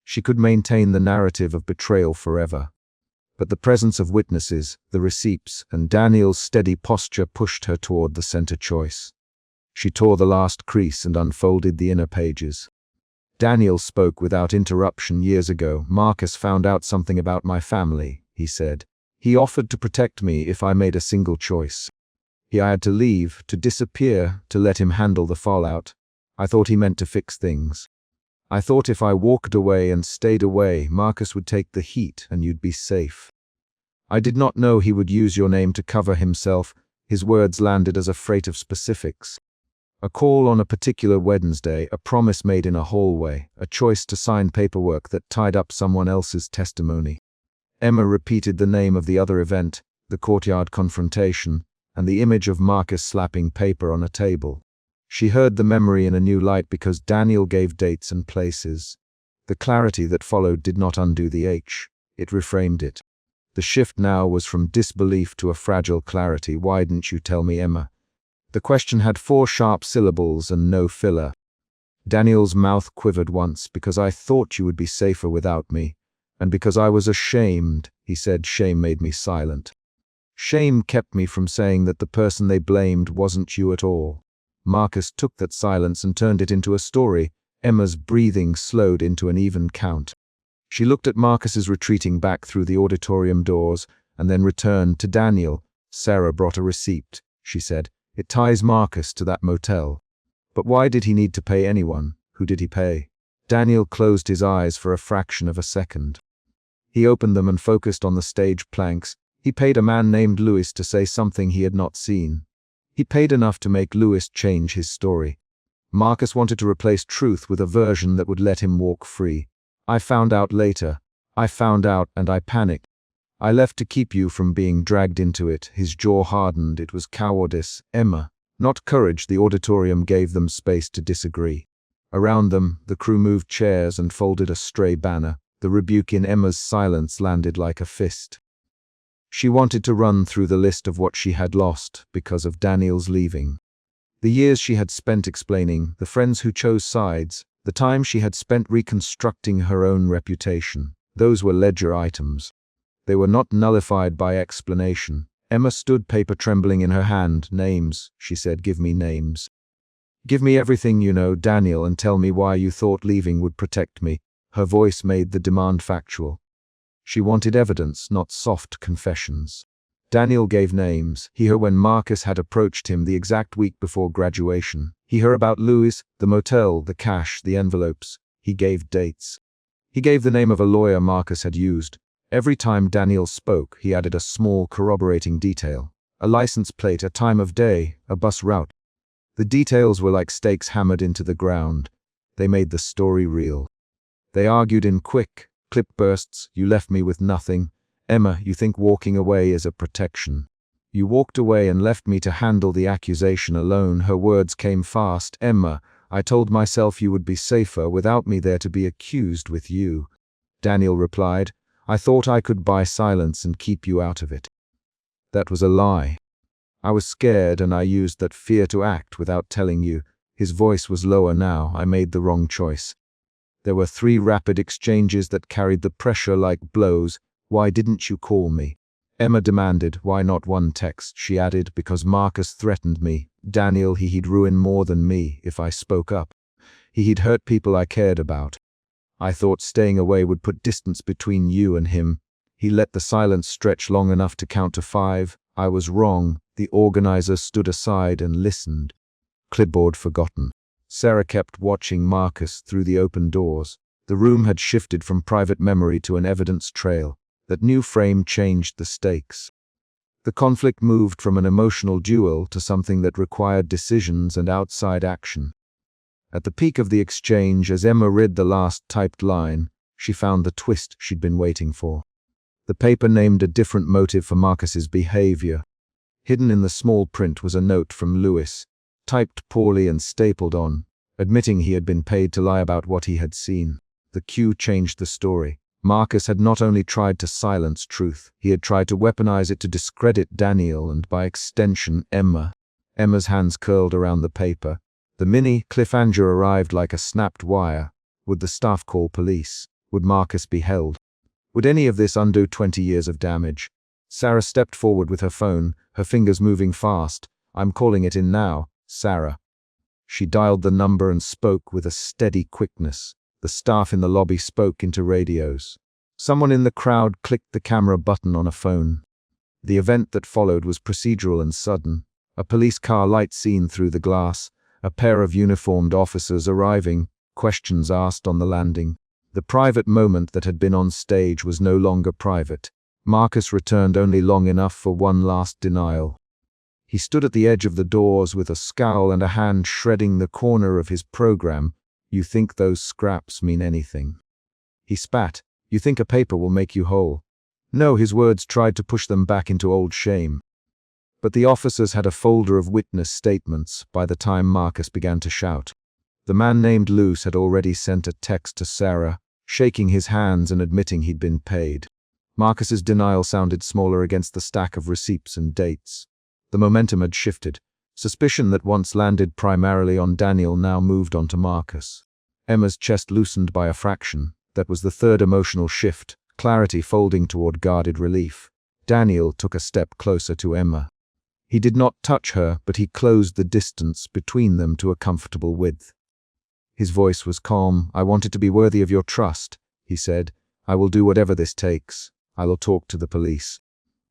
She could maintain the narrative of betrayal forever. But the presence of witnesses, the receipts, and Daniel's steady posture pushed her toward the center choice. She tore the last crease and unfolded the inner pages. "Daniel spoke without interruption years ago. Marcus found out something about my family," he said. "He offered to protect me if I made a single choice. He had to leave, to disappear, to let him handle the fallout. I thought he meant to fix things. I thought if I walked away and stayed away, Marcus would take the heat and you'd be safe. I did not know he would use your name to cover himself. His words landed as a freight of specifics. A call on a particular Wednesday, a promise made in a hallway, a choice to sign paperwork that tied up someone else's testimony. Emma repeated the name of the other event, the courtyard confrontation, and the image of Marcus slapping paper on a table. She heard the memory in a new light because Daniel gave dates and places. The clarity that followed did not undo the H, it reframed it. The shift now was from disbelief to a fragile clarity. Why didn't you tell me, Emma? The question had 4 sharp syllables and no filler. Daniel's mouth quivered once. Because I thought you would be safer without me. And because I was ashamed, he said. Shame made me silent. Shame kept me from saying that the person they blamed wasn't you at all. Marcus took that silence and turned it into a story. Emma's breathing slowed into an even count. She looked at Marcus's retreating back through the auditorium doors and then returned to Daniel. Sarah brought a receipt, she said. It ties Marcus to that motel. But why did he need to pay anyone? Who did he pay? Daniel closed his eyes for a fraction of a second. He opened them and focused on the stage planks. He paid a man named Louis to say something he had not seen. He paid enough to make Louis change his story. Marcus wanted to replace truth with a version that would let him walk free. I found out later. I found out and I panicked. I left to keep you from being dragged into it. His jaw hardened. It was cowardice, Emma, not courage. The auditorium gave them space to disagree. Around them, the crew moved chairs and folded a stray banner. The rebuke in Emma's silence landed like a fist. She wanted to run through the list of what she had lost because of Daniel's leaving. The years she had spent explaining, the friends who chose sides, the time she had spent reconstructing her own reputation. Those were ledger items. They were not nullified by explanation. Emma stood, paper trembling in her hand. Names, she said. Give me names. Give me everything you know, Daniel, and tell me why you thought leaving would protect me. Her voice made the demand factual. She wanted evidence, not soft confessions. Daniel gave names. He heard when Marcus had approached him the exact week before graduation. He heard about Louis, the motel, the cash, the envelopes. He gave dates. He gave the name of a lawyer Marcus had used. Every time Daniel spoke, he added a small corroborating detail. A license plate, a time of day, a bus route. The details were like stakes hammered into the ground. They made the story real. They argued in quick, clip bursts. You left me with nothing. Emma, you think walking away is a protection. You walked away and left me to handle the accusation alone. Her words came fast. Emma, I told myself you would be safer without me there to be accused with you. Daniel replied, I thought I could buy silence and keep you out of it. That was a lie. I was scared and I used that fear to act without telling you. His voice was lower now. I made the wrong choice. There were 3 rapid exchanges that carried the pressure like blows. Why didn't you call me? Emma demanded. Why not 1 text? She added, because Marcus threatened me. Daniel, he'd ruin more than me if I spoke up. He'd hurt people I cared about. I thought staying away would put distance between you and him. He let the silence stretch long enough to count to 5. I was wrong. The organizer stood aside and listened. Clipboard forgotten. Sarah kept watching Marcus through the open doors. The room had shifted from private memory to an evidence trail. That new frame changed the stakes. The conflict moved from an emotional duel to something that required decisions and outside action. At the peak of the exchange, as Emma read the last typed line, she found the twist she'd been waiting for. The paper named a different motive for Marcus's behavior. Hidden in the small print was a note from Louis, typed poorly and stapled on, admitting he had been paid to lie about what he had seen. The cue changed the story. Marcus had not only tried to silence truth, he had tried to weaponize it to discredit Daniel and, by extension, Emma. Emma's hands curled around the paper. The mini cliffhanger arrived like a snapped wire. Would the staff call police? Would Marcus be held? Would any of this undo 20 years of damage? Sarah stepped forward with her phone, her fingers moving fast. I'm calling it in now, Sarah. She dialed the number and spoke with a steady quickness. The staff in the lobby spoke into radios. Someone in the crowd clicked the camera button on a phone. The event that followed was procedural and sudden. A police car light seen through the glass, a pair of uniformed officers arriving, questions asked on the landing. The private moment that had been on stage was no longer private. Marcus returned only long enough for one last denial. He stood at the edge of the doors with a scowl and a hand shredding the corner of his program. "You think those scraps mean anything?" He spat. "You think a paper will make you whole?" No, his words tried to push them back into old shame. But the officers had a folder of witness statements by the time Marcus began to shout. The man named Luce had already sent a text to Sarah, shaking his hands and admitting he'd been paid. Marcus's denial sounded smaller against the stack of receipts and dates. The momentum had shifted. Suspicion that once landed primarily on Daniel now moved onto Marcus. Emma's chest loosened by a fraction. That was the third emotional shift, clarity folding toward guarded relief. Daniel took a step closer to Emma. He did not touch her, but he closed the distance between them to a comfortable width. His voice was calm. "I wanted to be worthy of your trust," he said. "I will do whatever this takes. I will talk to the police.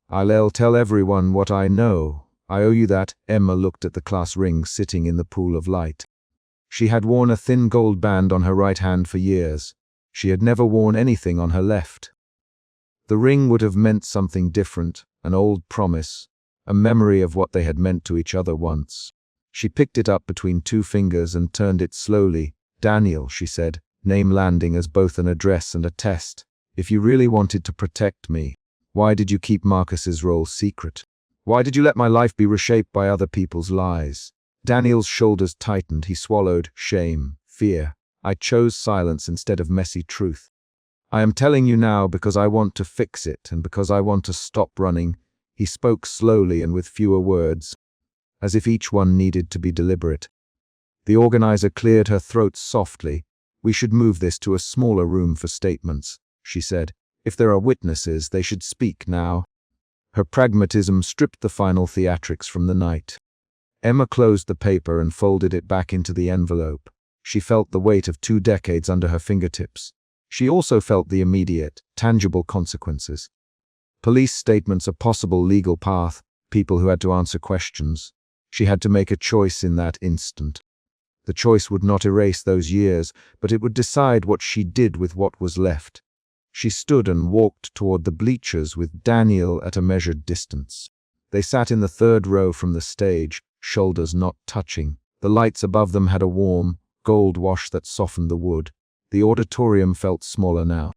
I'll tell everyone what I know. I owe you that." Emma looked at the class ring sitting in the pool of light. She had worn a thin gold band on her right hand for years. She had never worn anything on her left. The ring would have meant something different, an old promise, a memory of what they had meant to each other once. She picked it up between two fingers and turned it slowly. "Daniel," she said, name landing as both an address and a test. "If you really wanted to protect me, why did you keep Marcus's role secret? Why did you let my life be reshaped by other people's lies?" Daniel's shoulders tightened. He swallowed. "Shame, fear. I chose silence instead of messy truth. I am telling you now because I want to fix it and because I want to stop running." He spoke slowly and with fewer words, as if each one needed to be deliberate. The organizer cleared her throat softly. "We should move this to a smaller room for statements," she said. "If there are witnesses, they should speak now." Her pragmatism stripped the final theatrics from the night. Emma closed the paper and folded it back into the envelope. She felt the weight of 2 decades under her fingertips. She also felt the immediate, tangible consequences. Police statements, a possible legal path, people who had to answer questions. She had to make a choice in that instant. The choice would not erase those years, but it would decide what she did with what was left. She stood and walked toward the bleachers with Daniel at a measured distance. They sat in the third row from the stage, shoulders not touching. The lights above them had a warm, gold wash that softened the wood. The auditorium felt smaller now.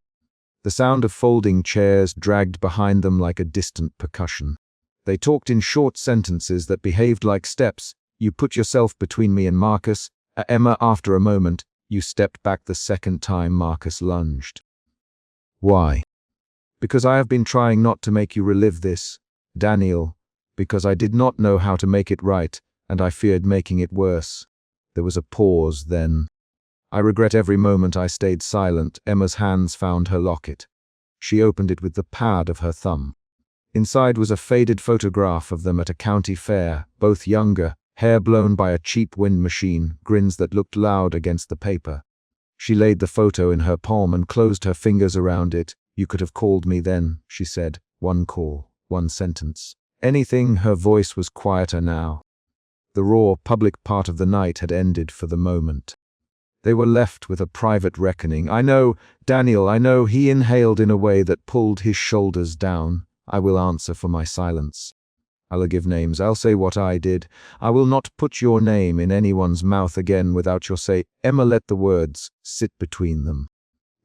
The sound of folding chairs dragged behind them like a distant percussion. They talked in short sentences that behaved like steps. "You put yourself between me and Marcus." Emma, after a moment, "You stepped back the second time Marcus lunged." "Why?" "Because I have been trying not to make you relive this." "Daniel." "Because I did not know how to make it right, and I feared making it worse." There was a pause, then. "I regret every moment I stayed silent." Emma's hands found her locket. She opened it with the pad of her thumb. Inside was a faded photograph of them at a county fair, both younger, hair blown by a cheap wind machine, grins that looked loud against the paper. She laid the photo in her palm and closed her fingers around it. "You could have called me then," she said. "One call, one sentence. Anything." Her voice was quieter now. The raw, public part of the night had ended for the moment. They were left with a private reckoning. "I know, Daniel, I know." He inhaled in a way that pulled his shoulders down. "I will answer for my silence. I'll give names. I'll say what I did. I will not put your name in anyone's mouth again without your say." Emma let the words sit between them.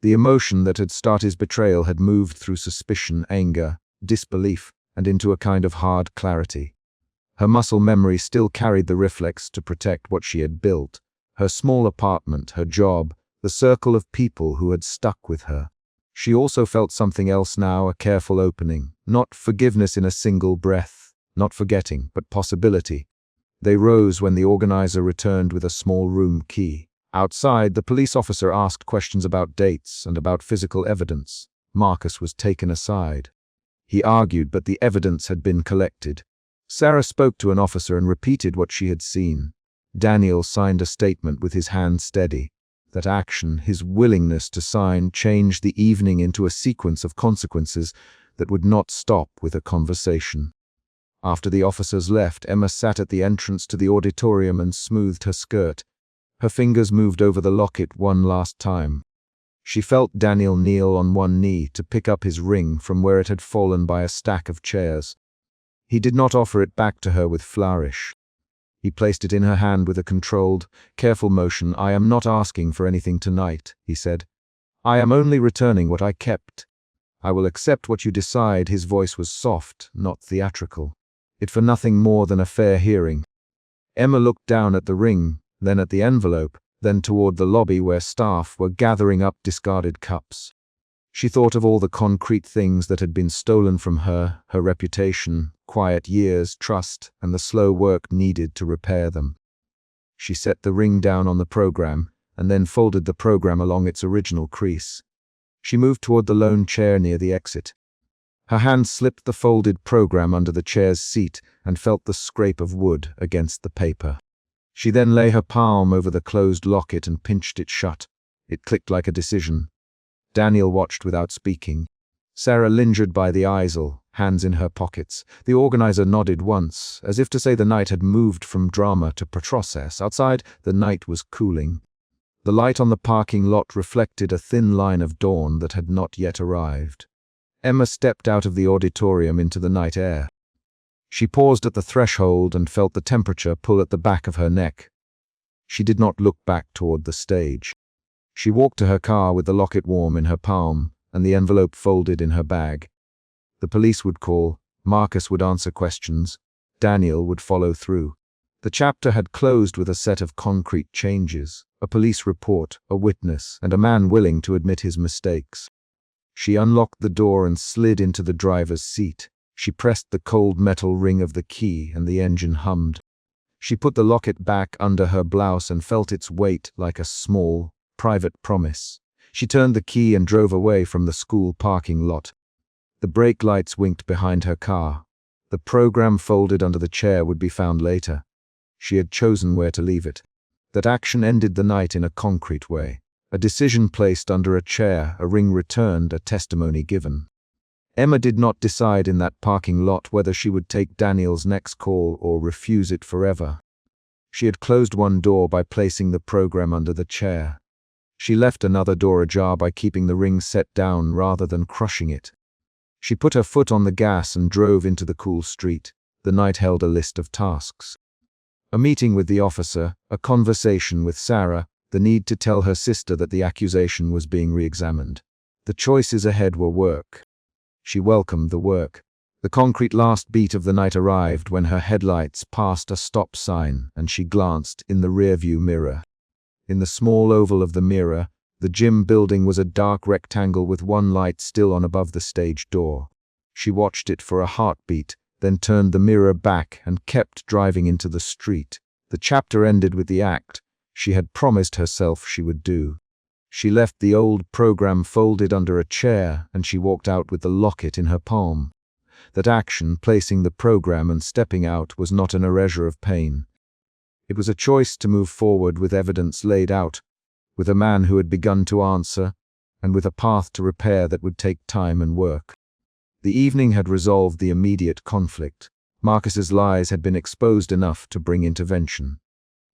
The emotion that had started his betrayal had moved through suspicion, anger, disbelief, and into a kind of hard clarity. Her muscle memory still carried the reflex to protect what she had built. Her small apartment, her job, the circle of people who had stuck with her. She also felt something else now, a careful opening. Not forgiveness in a single breath, not forgetting, but possibility. They rose when the organizer returned with a small room key. Outside, the police officer asked questions about dates and about physical evidence. Marcus was taken aside. He argued, but the evidence had been collected. Sarah spoke to an officer and repeated what she had seen. Daniel signed a statement with his hand steady. That action, his willingness to sign, changed the evening into a sequence of consequences that would not stop with a conversation. After the officers left, Emma sat at the entrance to the auditorium and smoothed her skirt. Her fingers moved over the locket one last time. She felt Daniel kneel on one knee to pick up his ring from where it had fallen by a stack of chairs. He did not offer it back to her with flourish. He placed it in her hand with a controlled, careful motion. "I am not asking for anything tonight," he said. "I am only returning what I kept. I will accept what you decide." His voice was soft, not theatrical. It for nothing more than a fair hearing. Emma looked down at the ring, then at the envelope, then toward the lobby where staff were gathering up discarded cups. She thought of all the concrete things that had been stolen from her, her reputation, quiet years, trust, and the slow work needed to repair them. She set the ring down on the program, and then folded the program along its original crease. She moved toward the lone chair near the exit. Her hand slipped the folded program under the chair's seat and felt the scrape of wood against the paper. She then lay her palm over the closed locket and pinched it shut. It clicked like a decision. Daniel watched without speaking. Sarah lingered by the easel, hands in her pockets. The organizer nodded once, as if to say the night had moved from drama to process. Outside, the night was cooling. The light on the parking lot reflected a thin line of dawn that had not yet arrived. Emma stepped out of the auditorium into the night air. She paused at the threshold and felt the temperature pull at the back of her neck. She did not look back toward the stage. She walked to her car with the locket warm in her palm and the envelope folded in her bag. The police would call, Marcus would answer questions, Daniel would follow through. The chapter had closed with a set of concrete changes, a police report, a witness, and a man willing to admit his mistakes. She unlocked the door and slid into the driver's seat. She pressed the cold metal ring of the key and the engine hummed. She put the locket back under her blouse and felt its weight like a small, private promise. She turned the key and drove away from the school parking lot. The brake lights winked behind her car. The program folded under the chair would be found later. She had chosen where to leave it. That action ended the night in a concrete way. A decision placed under a chair, a ring returned, a testimony given. Emma did not decide in that parking lot whether she would take Daniel's next call or refuse it forever. She had closed one door by placing the program under the chair. She left another door ajar by keeping the ring set down rather than crushing it. She put her foot on the gas and drove into the cool street. The night held a list of tasks. A meeting with the officer, a conversation with Sarah, the need to tell her sister that the accusation was being re-examined. The choices ahead were work. She welcomed the work. The concrete last beat of the night arrived when her headlights passed a stop sign and she glanced in the rearview mirror. In the small oval of the mirror, the gym building was a dark rectangle with one light still on above the stage door. She watched it for a heartbeat, then turned the mirror back and kept driving into the street. The chapter ended with the act she had promised herself she would do. She left the old program folded under a chair and she walked out with the locket in her palm. That action, placing the program and stepping out, was not an erasure of pain. It was a choice to move forward with evidence laid out, with a man who had begun to answer, and with a path to repair that would take time and work. The evening had resolved the immediate conflict. Marcus's lies had been exposed enough to bring intervention.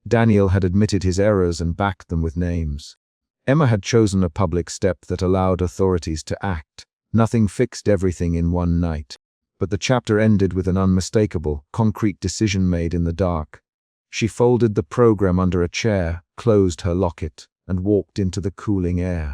Daniel had admitted his errors and backed them with names. Emma had chosen a public step that allowed authorities to act. Nothing fixed everything in one night. But the chapter ended with an unmistakable, concrete decision made in the dark. She folded the program under a chair, closed her locket, and walked into the cooling air.